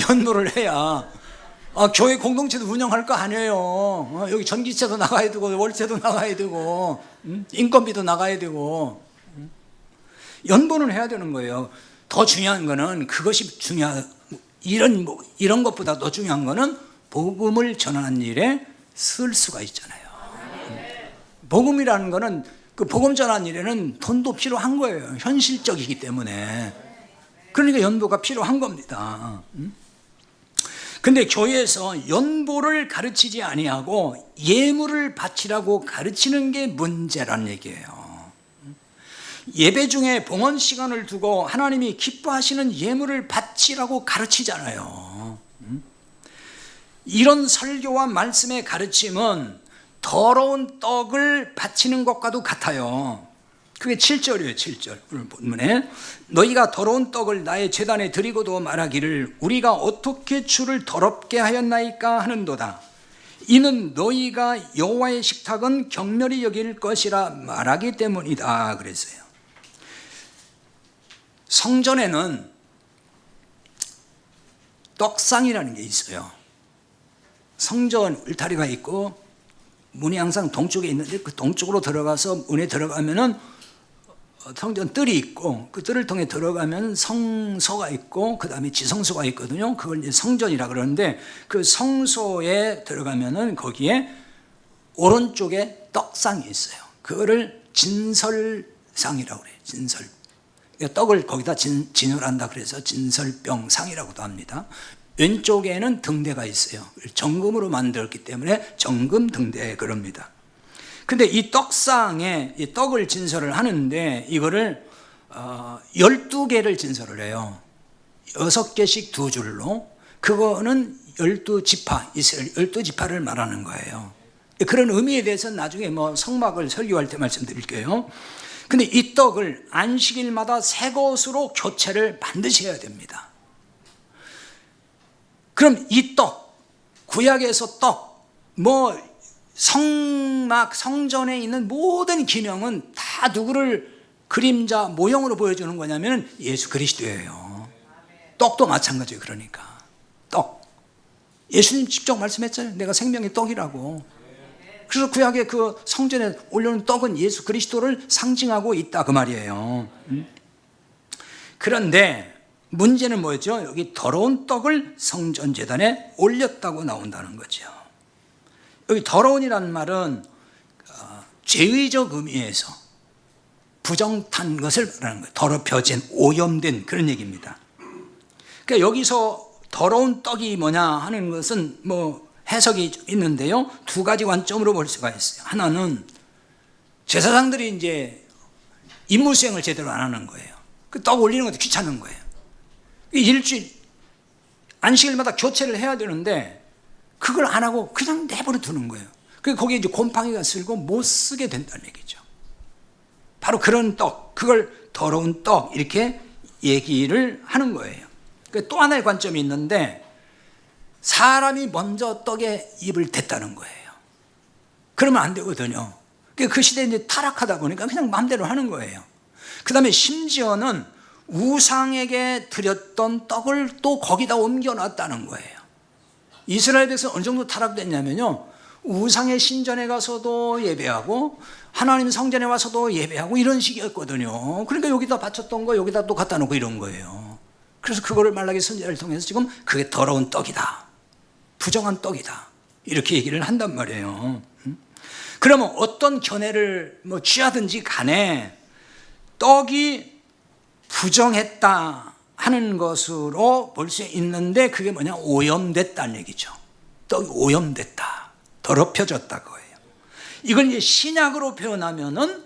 연보를 해야 교회 공동체도 운영할 거 아니에요. 여기 전기세도 나가야 되고 월세도 나가야 되고 인건비도 나가야 되고 연보는 해야 되는 거예요. 더 중요한 거는 그것이 이런 것보다 더 중요한 거는 복음을 전하는 일에 쓸 수가 있잖아요. 복음이라는 거는 그 복음 전하는 일에는 돈도 필요한 거예요. 현실적이기 때문에. 그러니까 연보가 필요한 겁니다. 근데 교회에서 연보를 가르치지 아니하고 예물을 바치라고 가르치는 게 문제란 얘기예요. 예배 중에 봉헌 시간을 두고 하나님이 기뻐하시는 예물을 바치라고 가르치잖아요. 이런 설교와 말씀의 가르침은 더러운 떡을 바치는 것과도 같아요. 그게 7절이에요. 7절 오늘 본문에 너희가 더러운 떡을 나의 제단에 드리고도 말하기를 우리가 어떻게 주를 더럽게 하였나이까 하는도다. 이는 너희가 여호와의 식탁은 경멸히 여길 것이라 말하기 때문이다 그랬어요. 성전에는 떡상이라는 게 있어요. 성전 울타리가 있고 문이 항상 동쪽에 있는데 그 동쪽으로 들어가서 문에 들어가면은 성전 뜰이 있고 그 뜰을 통해 들어가면 성소가 있고 그 다음에 지성소가 있거든요. 그걸 이제 성전이라 그러는데 그 성소에 들어가면은 거기에 오른쪽에 떡상이 있어요. 그거를 진설상이라고 그래요. 진설. 떡을 거기다 진열한다 그래서 진설병상이라고도 합니다. 왼쪽에는 등대가 있어요. 정금으로 만들었기 때문에 정금 등대 그럽니다. 근데 이 떡상에 이 떡을 진설을 하는데 이거를 12개를 진설을 해요. 6개씩 두 줄로. 그거는 12지파, 이스라엘 12지파를 말하는 거예요. 그런 의미에 대해서는 나중에 성막을 설교할 때 말씀드릴게요. 근데 이 떡을 안식일마다 새 것으로 교체를 반드시 해야 됩니다. 그럼 이 떡, 구약에서 떡, 성막, 성전에 있는 모든 기능은 다 누구를 그림자, 모형으로 보여주는 거냐면 예수 그리스도예요. 떡도 마찬가지예요. 그러니까 떡. 예수님 직접 말씀했잖아요. 내가 생명의 떡이라고. 그래서 구약의 그 성전에 올려놓은 떡은 예수 그리스도를 상징하고 있다 그 말이에요. 그런데 문제는 뭐였죠? 여기 더러운 떡을 성전 제단에 올렸다고 나온다는 거죠. 여기 더러운이라는 말은 죄의적 의미에서 부정탄 것을 말하는 거예요. 더럽혀진, 오염된 그런 얘기입니다. 그러니까 여기서 더러운 떡이 뭐냐 하는 것은 뭐 해석이 좀 있는데요. 두 가지 관점으로 볼 수가 있어요. 하나는 제사장들이 이제 임무 수행을 제대로 안 하는 거예요. 그 떡 올리는 것도 귀찮은 거예요. 일주일 안식일마다 교체를 해야 되는데 그걸 안 하고 그냥 내버려 두는 거예요. 그래서 거기에 이제 곰팡이가 쓸고 못 쓰게 된다는 얘기죠. 바로 그런 떡, 그걸 더러운 떡 이렇게 얘기를 하는 거예요. 또 하나의 관점이 있는데 사람이 먼저 떡에 입을 댔다는 거예요. 그러면 안 되거든요. 그 시대에 이제 타락하다 보니까 그냥 마음대로 하는 거예요. 그 다음에 심지어는 우상에게 드렸던 떡을 또 거기다 옮겨놨다는 거예요. 이스라엘에서 어느 정도 타락됐냐면요, 우상의 신전에 가서도 예배하고 하나님 성전에 와서도 예배하고 이런 식이었거든요. 그러니까 여기다 바쳤던 거 여기다 또 갖다 놓고 이런 거예요. 그래서 그거를 말라기 선지자를 통해서 지금 그게 더러운 떡이다, 부정한 떡이다, 이렇게 얘기를 한단 말이에요. 그러면 어떤 견해를 뭐 취하든지 간에 떡이 부정했다 하는 것으로 볼 수 있는데 그게 뭐냐, 오염됐다는 얘기죠. 떡이 오염됐다, 더럽혀졌다 거예요. 이걸 이제 신약으로 표현하면은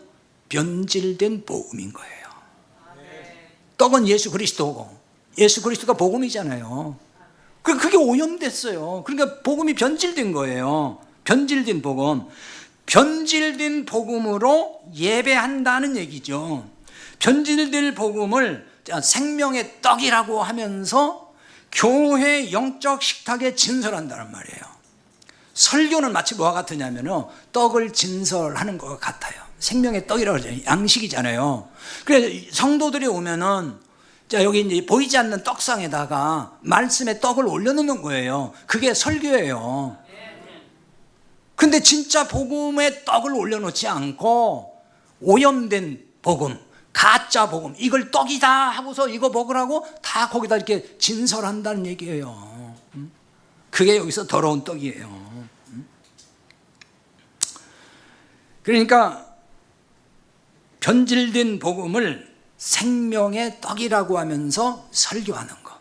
변질된 복음인 거예요. 떡은 예수 그리스도고 예수 그리스도가 복음이잖아요. 그게 오염됐어요. 그러니까 복음이 변질된 거예요. 변질된 복음. 변질된 복음으로 예배한다는 얘기죠. 변질된 복음을 생명의 떡이라고 하면서 교회 영적 식탁에 진설한다는 말이에요. 설교는 마치 뭐와 같으냐면요, 떡을 진설하는 것과 같아요. 생명의 떡이라고 그러잖아요. 양식이잖아요. 그래서 성도들이 오면은 자, 여기 이제 보이지 않는 떡상에다가 말씀의 떡을 올려놓는 거예요. 그게 설교예요. 근데 진짜 복음의 떡을 올려놓지 않고 오염된 복음, 가짜 복음, 이걸 떡이다 하고서 이거 먹으라고 다 거기다 이렇게 진설한다는 얘기예요. 그게 여기서 더러운 떡이에요. 그러니까 변질된 복음을 생명의 떡이라고 하면서 설교하는 것,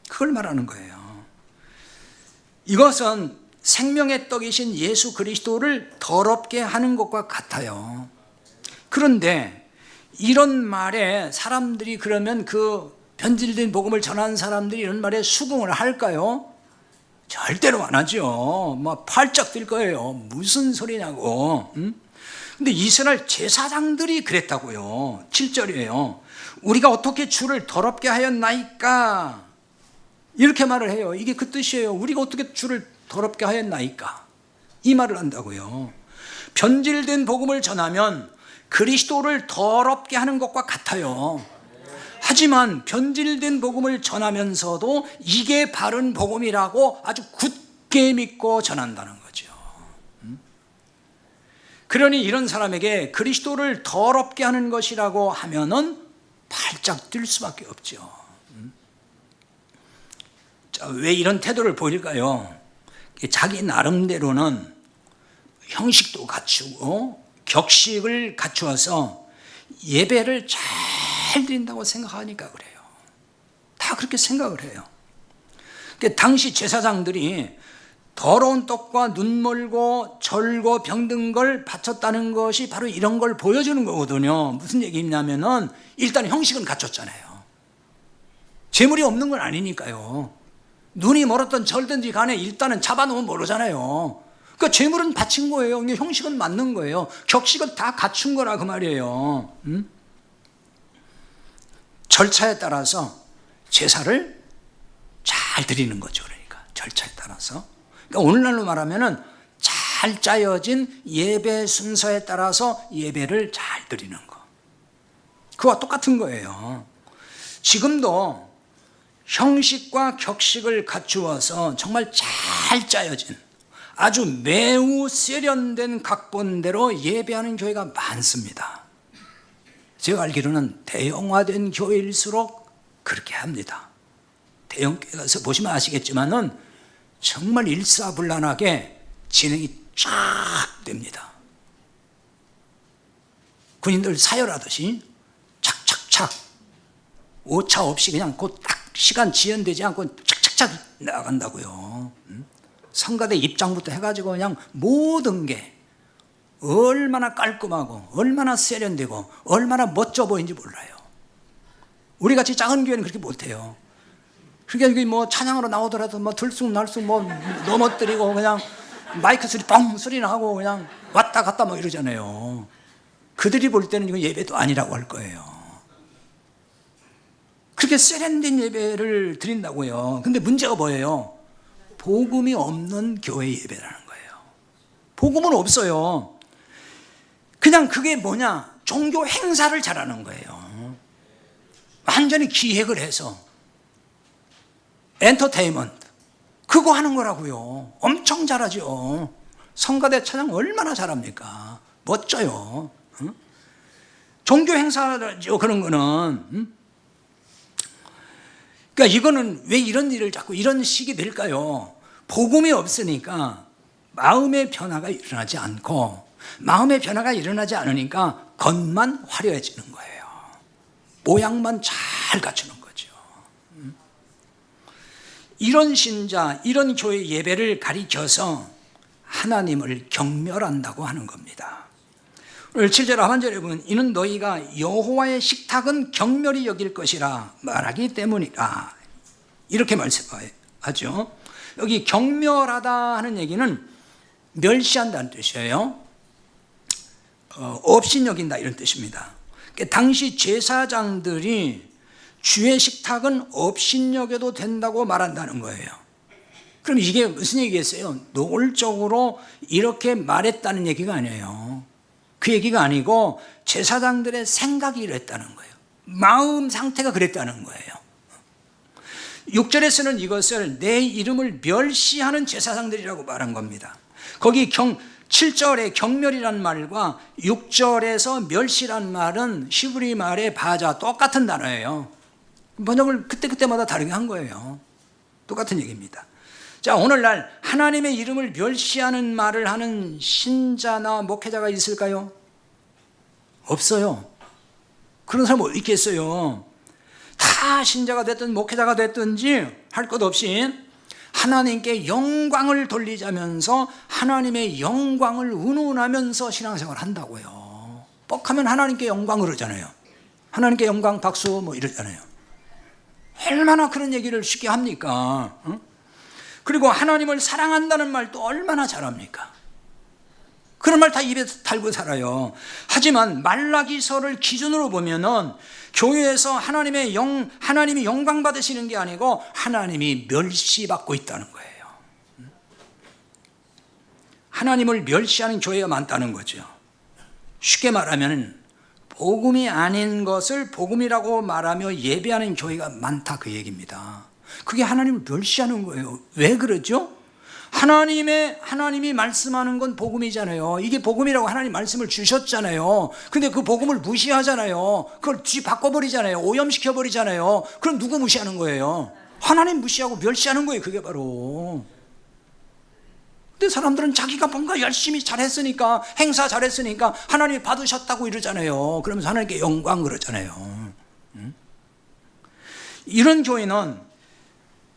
그걸 말하는 거예요. 이것은 생명의 떡이신 예수 그리스도를 더럽게 하는 것과 같아요. 그런데 이런 말에 사람들이 그러면 그 변질된 복음을 전하는 사람들이 이런 말에 수긍을 할까요? 절대로 안 하죠. 막 팔짝 뛸 거예요. 무슨 소리냐고. 근데 이스라엘 제사장들이 그랬다고요. 7절이에요. 우리가 어떻게 주를 더럽게 하였나이까? 이렇게 말을 해요. 이게 그 뜻이에요. 우리가 어떻게 주를 더럽게 하였나이까? 이 말을 한다고요. 변질된 복음을 전하면 그리스도를 더럽게 하는 것과 같아요. 하지만 변질된 복음을 전하면서도 이게 바른 복음이라고 아주 굳게 믿고 전한다는 거죠. 그러니 이런 사람에게 그리스도를 더럽게 하는 것이라고 하면은 팔짝 뛸 수밖에 없죠. 자, 왜 이런 태도를 보일까요? 자기 나름대로는 형식도 갖추고 격식을 갖추어서 예배를 잘 드린다고 생각하니까 그래요. 다 그렇게 생각을 해요. 당시 제사장들이 더러운 떡과 눈 멀고 절고 병든 걸 바쳤다는 것이 바로 이런 걸 보여주는 거거든요. 무슨 얘기냐면은 일단 형식은 갖췄잖아요. 재물이 없는 건 아니니까요. 눈이 멀었던 절든지 간에 일단은 잡아놓으면 모르잖아요. 그러니까 재물은 바친 거예요. 형식은 맞는 거예요. 격식은 다 갖춘 거라 그 말이에요. 절차에 따라서 제사를 잘 드리는 거죠. 그러니까 절차에 따라서. 그러니까 오늘날로 말하면은 잘 짜여진 예배 순서에 따라서 예배를 잘 드리는 거. 그와 똑같은 거예요. 지금도 형식과 격식을 갖추어서 정말 잘 짜여진 아주 매우 세련된 각본대로 예배하는 교회가 많습니다. 제가 알기로는 대형화된 교회일수록 그렇게 합니다. 대형교회 가서 보시면 아시겠지만은 정말 일사불란하게 진행이 쫙 됩니다. 군인들 사열하듯이 착착착 오차 없이 그냥 그 딱 시간 지연되지 않고 착착착 나간다고요. 성가대 입장부터 해가지고 그냥 모든 게 얼마나 깔끔하고 얼마나 세련되고 얼마나 멋져 보이는지 몰라요. 우리같이 작은 교회는 그렇게 못해요. 그러니까 뭐 찬양으로 나오더라도 뭐 들쑥날쑥 뭐 넘어뜨리고 그냥 마이크 소리 뻥 소리 나고 그냥 왔다 갔다 뭐 이러잖아요. 그들이 볼 때는 이거 예배도 아니라고 할 거예요. 그렇게 세련된 예배를 드린다고요. 근데 문제가 뭐예요? 복음이 없는 교회 예배라는 거예요. 복음은 없어요. 그냥 그게 뭐냐? 종교 행사를 잘하는 거예요. 완전히 기획을 해서 엔터테인먼트 그거 하는 거라고요. 엄청 잘하죠. 성가대 찬양 얼마나 잘합니까? 멋져요. 응? 종교 행사죠. 그런 거는. 응? 그러니까 이거는 왜 이런 일을 자꾸 이런 식이 될까요? 복음이 없으니까 마음의 변화가 일어나지 않고 마음의 변화가 일어나지 않으니까 겉만 화려해지는 거예요. 모양만 잘 갖추는 거죠. 이런 신자, 이런 교회 예배를 가리켜서 하나님을 경멸한다고 하는 겁니다. 오늘 7절 하반절에 보면 이는 너희가 여호와의 식탁은 경멸히 여길 것이라 말하기 때문이라 이렇게 말씀하죠. 여기 경멸하다 하는 얘기는 멸시한다는 뜻이에요. 업신여긴다 이런 뜻입니다. 당시 제사장들이 주의 식탁은 업신여겨도 된다고 말한다는 거예요. 그럼 이게 무슨 얘기겠어요? 노골적으로 이렇게 말했다는 얘기가 아니에요. 그 얘기가 아니고 제사장들의 생각이 이랬다는 거예요. 마음 상태가 그랬다는 거예요. 6절에서는 이것을 내 이름을 멸시하는 제사장들이라고 말한 겁니다. 거기 7절에 경멸이란 말과 6절에서 멸시란 말은 히브리 말의 바자 똑같은 단어예요. 번역을 그때마다 다르게 한 거예요. 똑같은 얘기입니다. 자, 오늘날 하나님의 이름을 멸시하는 말을 하는 신자나 목회자가 있을까요? 없어요. 그런 사람 어디 있겠어요? 다 신자가 됐든 목회자가 됐든지 할 것 없이 하나님께 영광을 돌리자면서 하나님의 영광을 운운하면서 신앙생활을 한다고요. 뻑하면 하나님께 영광 그러잖아요. 하나님께 영광 박수 뭐 이러잖아요. 얼마나 그런 얘기를 쉽게 합니까? 응? 그리고 하나님을 사랑한다는 말도 얼마나 잘합니까? 그런 말 다 입에 달고 살아요. 하지만 말라기서를 기준으로 보면은 교회에서 하나님이 영광 받으시는 게 아니고 하나님이 멸시받고 있다는 거예요. 하나님을 멸시하는 교회가 많다는 거죠. 쉽게 말하면 복음이 아닌 것을 복음이라고 말하며 예배하는 교회가 많다 그 얘기입니다. 그게 하나님을 멸시하는 거예요. 왜 그러죠? 하나님이 말씀하는 건 복음이잖아요. 이게 복음이라고 하나님 말씀을 주셨잖아요. 근데 그 복음을 무시하잖아요. 그걸 뒤바꿔버리잖아요. 오염시켜버리잖아요. 그럼 누구 무시하는 거예요? 하나님 무시하고 멸시하는 거예요. 그게 바로. 근데 사람들은 자기가 뭔가 열심히 잘했으니까, 행사 잘했으니까 하나님이 받으셨다고 이러잖아요. 그러면서 하나님께 영광 그러잖아요. 이런 교회는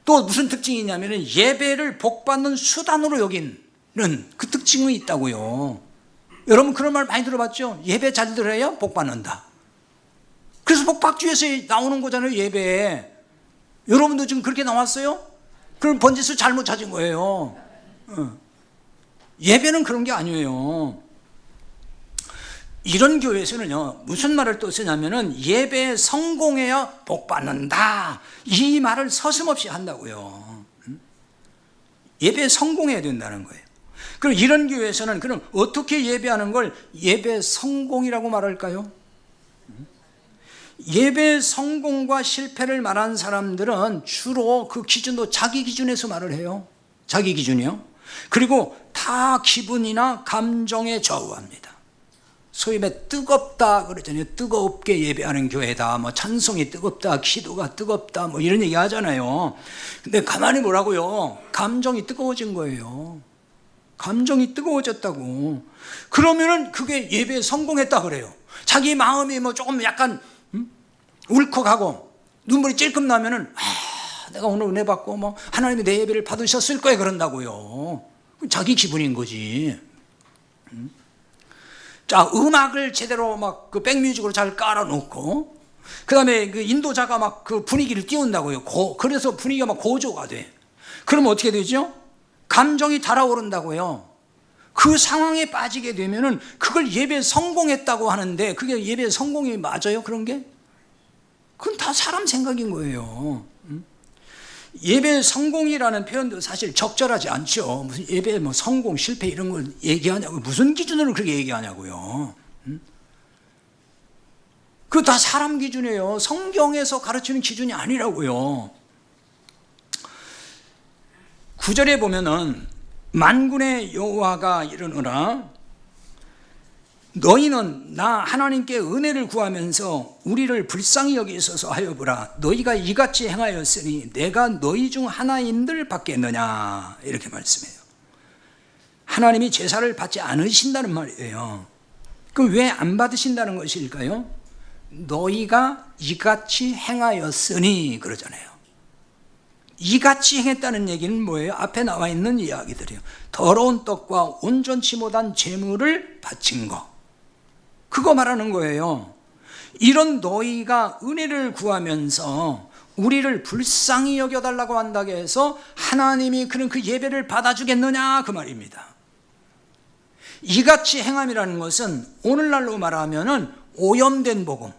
또 무슨 특징이 있냐면 예배를 복받는 수단으로 여기는 그 특징이 있다고요. 여러분 그런 말 많이 들어봤죠? 예배 잘 들어야 복받는다. 그래서 복받기 위해서 나오는 거잖아요. 예배에. 여러분도 지금 그렇게 나왔어요? 그럼 번지수 잘못 찾은 거예요. 예배는 그런 게 아니에요. 이런 교회에서는요, 무슨 말을 또 쓰냐면은 예배에 성공해야 복받는다. 이 말을 서슴없이 한다고요. 예배에 성공해야 된다는 거예요. 그럼 이런 교회에서는 그럼 어떻게 예배하는 걸 예배 성공이라고 말할까요? 예배 성공과 실패를 말하는 사람들은 주로 그 기준도 자기 기준에서 말을 해요. 자기 기준이요. 그리고 다 기분이나 감정에 좌우합니다. 소위 말 뜨겁다 그러잖아요. 뜨겁게 예배하는 교회다. 뭐 찬송이 뜨겁다, 기도가 뜨겁다, 뭐 이런 얘기 하잖아요. 근데 가만히 보라고요. 감정이 뜨거워진 거예요. 감정이 뜨거워졌다고. 그러면은 그게 예배에 성공했다 그래요. 자기 마음이 뭐 조금 약간 울컥하고 눈물이 찔끔 나면은 내가 오늘 은혜 받고 뭐 하나님이 내 예배를 받으셨을 거예요 그런다고요. 자기 기분인 거지. 자, 음악을 제대로 막 그 백뮤직으로 잘 깔아놓고, 그 다음에 그 인도자가 막 그 분위기를 띄운다고요. 그래서 분위기가 막 고조가 돼. 그러면 어떻게 되죠? 감정이 달아오른다고요. 그 상황에 빠지게 되면은 그걸 예배에 성공했다고 하는데, 그게 예배에 성공이 맞아요? 그런 게? 그건 다 사람 생각인 거예요. 예배 성공이라는 표현도 사실 적절하지 않죠. 무슨 예배 뭐 성공, 실패 이런 걸 얘기하냐고. 무슨 기준으로 그렇게 얘기하냐고요. 그거 다 사람 기준이에요. 성경에서 가르치는 기준이 아니라고요. 9절에 보면은 만군의 여호와가 이르노라 너희는 나 하나님께 은혜를 구하면서 우리를 불쌍히 여기소서 하여 보라. 너희가 이같이 행하였으니 내가 너희 중 하나인들 받겠느냐, 이렇게 말씀해요. 하나님이 제사를 받지 않으신다는 말이에요. 그럼 왜 안 받으신다는 것일까요? 너희가 이같이 행하였으니 그러잖아요. 이같이 행했다는 얘기는 뭐예요? 앞에 나와 있는 이야기들이에요. 더러운 떡과 온전치 못한 제물을 바친 거, 그거 말하는 거예요. 이런 너희가 은혜를 구하면서 우리를 불쌍히 여겨달라고 한다고 해서 하나님이 그런 그 예배를 받아주겠느냐, 그 말입니다. 이같이 행함이라는 것은 오늘날로 말하면은 오염된 복음,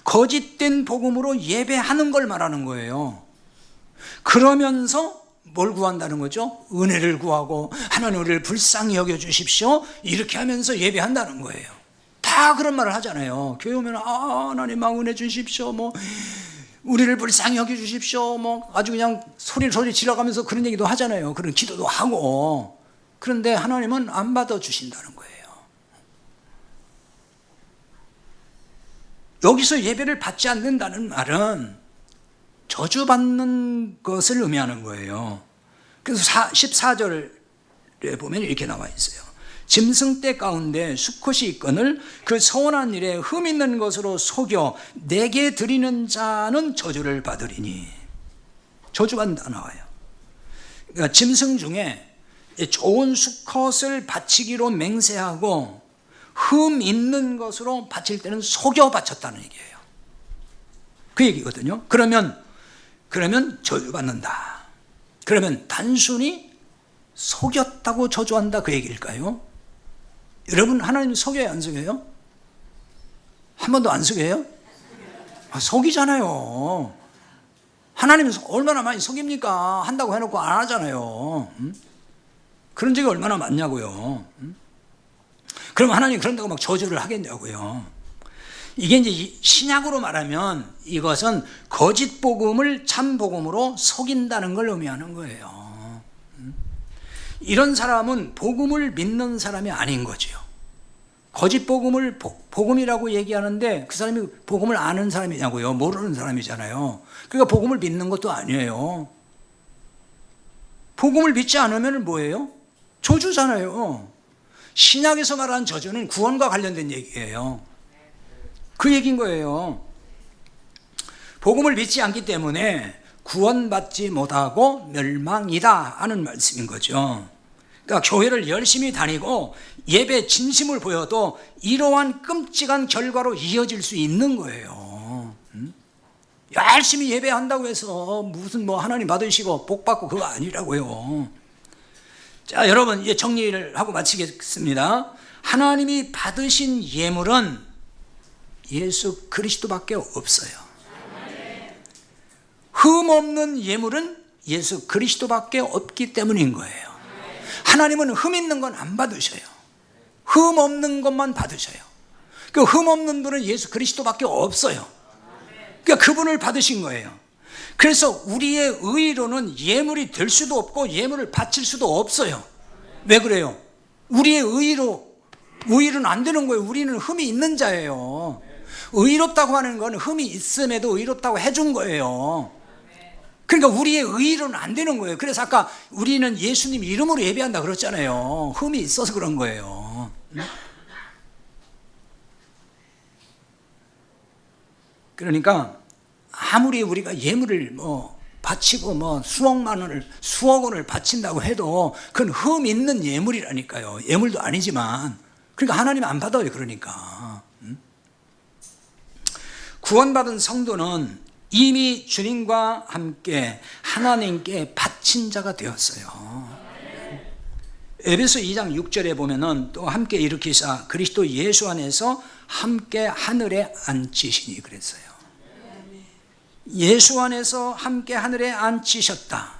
거짓된 복음으로 예배하는 걸 말하는 거예요. 그러면서 뭘 구한다는 거죠? 은혜를 구하고 하나님 우리를 불쌍히 여겨주십시오, 이렇게 하면서 예배한다는 거예요. 다 그런 말을 하잖아요. 교회 오면 하나님 은혜 주십시오, 뭐 우리를 불쌍히 여겨주십시오, 뭐 아주 그냥 소리 지르가면서 그런 얘기도 하잖아요. 그런 기도도 하고. 그런데 하나님은 안 받아주신다는 거예요. 여기서 예배를 받지 않는다는 말은 저주받는 것을 의미하는 거예요. 그래서 14절에 보면 이렇게 나와 있어요. 짐승떼 가운데 수컷이 있거늘 그 서원한 일에 흠 있는 것으로 속여 내게 드리는 자는 저주를 받으리니. 저주받는다 나와요. 그러니까 짐승 중에 좋은 수컷을 바치기로 맹세하고 흠 있는 것으로 바칠 때는 속여 바쳤다는 얘기예요. 그 얘기거든요. 그러면 저주받는다. 그러면 단순히 속였다고 저주한다, 그 얘기일까요? 여러분, 하나님 속여요, 안 속여요? 한 번도 안 속여요? 속이잖아요. 하나님은 얼마나 많이 속입니까? 한다고 해놓고 안 하잖아요. 그런 적이 얼마나 많냐고요. 그럼 하나님이 그런다고 막 저주를 하겠냐고요. 이게 이제 신약으로 말하면 이것은 거짓 복음을 참 복음으로 속인다는 걸 의미하는 거예요. 이런 사람은 복음을 믿는 사람이 아닌 거죠. 거짓 복음을 복음이라고 얘기하는데 그 사람이 복음을 아는 사람이냐고요? 모르는 사람이잖아요. 그러니까 복음을 믿는 것도 아니에요. 복음을 믿지 않으면 뭐예요? 저주잖아요. 신약에서 말하는 저주는 구원과 관련된 얘기예요. 그 얘기인 거예요. 복음을 믿지 않기 때문에 구원받지 못하고 멸망이다 하는 말씀인 거죠. 그러니까 교회를 열심히 다니고 예배 진심을 보여도 이러한 끔찍한 결과로 이어질 수 있는 거예요. 열심히 예배한다고 해서 무슨 뭐 하나님 받으시고 복 받고 그거 아니라고요. 자, 여러분 이제 정리를 하고 마치겠습니다. 하나님이 받으신 예물은 예수 그리스도밖에 없어요. 흠 없는 예물은 예수 그리스도밖에 없기 때문인 거예요. 하나님은 흠 있는 건 안 받으셔요. 흠 없는 것만 받으셔요. 그 흠 없는 분은 예수 그리스도밖에 없어요. 그러니까 그분을 받으신 거예요. 그래서 우리의 의로는 예물이 될 수도 없고 예물을 바칠 수도 없어요. 왜 그래요? 우리의 의로 의로는 안 되는 거예요. 우리는 흠이 있는 자예요. 의롭다고 하는 건 흠이 있음에도 의롭다고 해준 거예요. 그러니까 우리의 의로는 안 되는 거예요. 그래서 아까 우리는 예수님 이름으로 예배한다 그랬잖아요. 흠이 있어서 그런 거예요. 그러니까 아무리 우리가 예물을 바치고 수억 원을 바친다고 해도 그건 흠 있는 예물이라니까요. 예물도 아니지만. 그러니까 하나님 안 받아요. 그러니까. 구원받은 성도는 이미 주님과 함께 하나님께 바친 자가 되었어요. 에베소 2장 6절에 보면은 또 함께 일으키사 그리스도 예수 안에서 함께 하늘에 앉히시니 그랬어요. 예수 안에서 함께 하늘에 앉히셨다.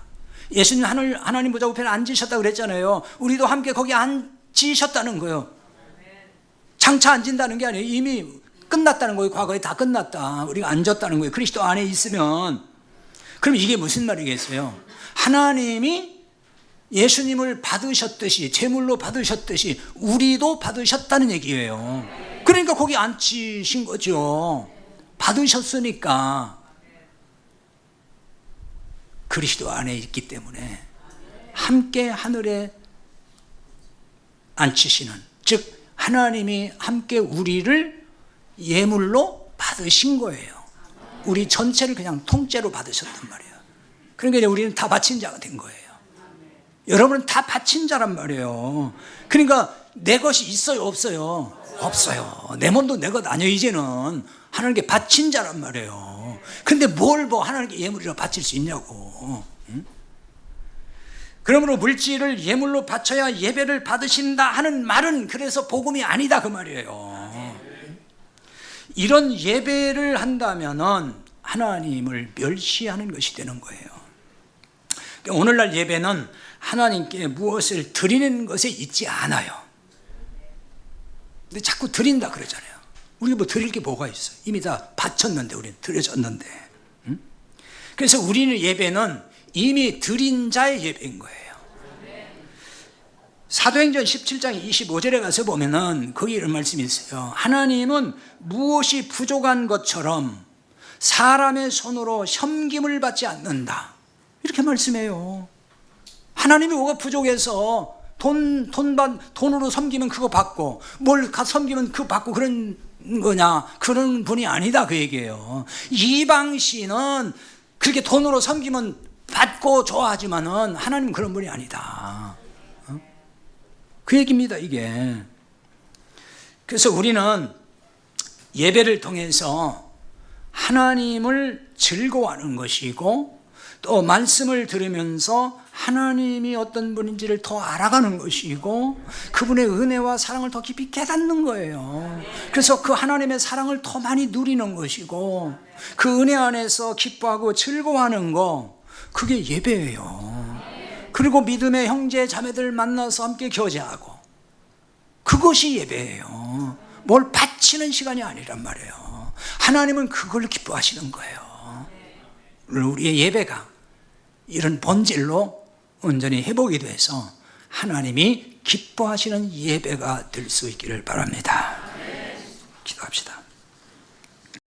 예수님 하나님 보좌 우편에 앉으셨다 그랬잖아요. 우리도 함께 거기 앉히셨다는 거예요. 장차 앉은다는 게 아니에요. 이미 끝났다는 거예요. 과거에 다 끝났다. 우리가 앉았다는 거예요. 그리스도 안에 있으면. 그럼 이게 무슨 말이겠어요? 하나님이 예수님을 받으셨듯이, 제물로 받으셨듯이 우리도 받으셨다는 얘기예요. 그러니까 거기 앉히신 거죠. 받으셨으니까. 그리스도 안에 있기 때문에 함께 하늘에 앉히시는, 즉 하나님이 함께 우리를 예물로 받으신 거예요. 우리 전체를 그냥 통째로 받으셨단 말이에요. 그러니까 이제 우리는 다 바친 자가 된 거예요. 여러분은 다 바친 자란 말이에요. 그러니까 내 것이 있어요, 없어요? 없어요. 내 몸도 내 것 아니에요. 이제는 하나님께 바친 자란 말이에요. 근데 뭘 하나님께 예물이라 바칠 수 있냐고. 그러므로 물질을 예물로 바쳐야 예배를 받으신다 하는 말은 그래서 복음이 아니다 그 말이에요. 이런 예배를 한다면은 하나님을 멸시하는 것이 되는 거예요. 오늘날 예배는 하나님께 무엇을 드리는 것에 있지 않아요. 근데 자꾸 드린다 그러잖아요. 우리가 뭐 드릴 게 뭐가 있어요? 이미 다 바쳤는데, 우리는 드려졌는데. 그래서 우리는 예배는 이미 드린 자의 예배인 거예요. 사도행전 17장 25절에 가서 보면은 거기 이런 말씀이 있어요. 하나님은 무엇이 부족한 것처럼 사람의 손으로 섬김을 받지 않는다. 이렇게 말씀해요. 하나님이 뭐가 부족해서 돈으로 섬기면 그거 받고, 뭘 섬기면 그거 받고 그런 거냐? 그런 분이 아니다 그 얘기예요. 이방신은 그렇게 돈으로 섬기면 받고 좋아하지만은 하나님은 그런 분이 아니다. 그 얘기입니다 이게. 그래서 우리는 예배를 통해서 하나님을 즐거워하는 것이고, 또 말씀을 들으면서 하나님이 어떤 분인지를 더 알아가는 것이고, 그분의 은혜와 사랑을 더 깊이 깨닫는 거예요. 그래서 그 하나님의 사랑을 더 많이 누리는 것이고, 그 은혜 안에서 기뻐하고 즐거워하는 거, 그게 예배예요. 그리고 믿음의 형제 자매들 만나서 함께 교제하고, 그것이 예배예요. 뭘 바치는 시간이 아니란 말이에요. 하나님은 그걸 기뻐하시는 거예요. 우리의 예배가 이런 본질로 온전히 회복이 돼서 하나님이 기뻐하시는 예배가 될 수 있기를 바랍니다. 기도합시다.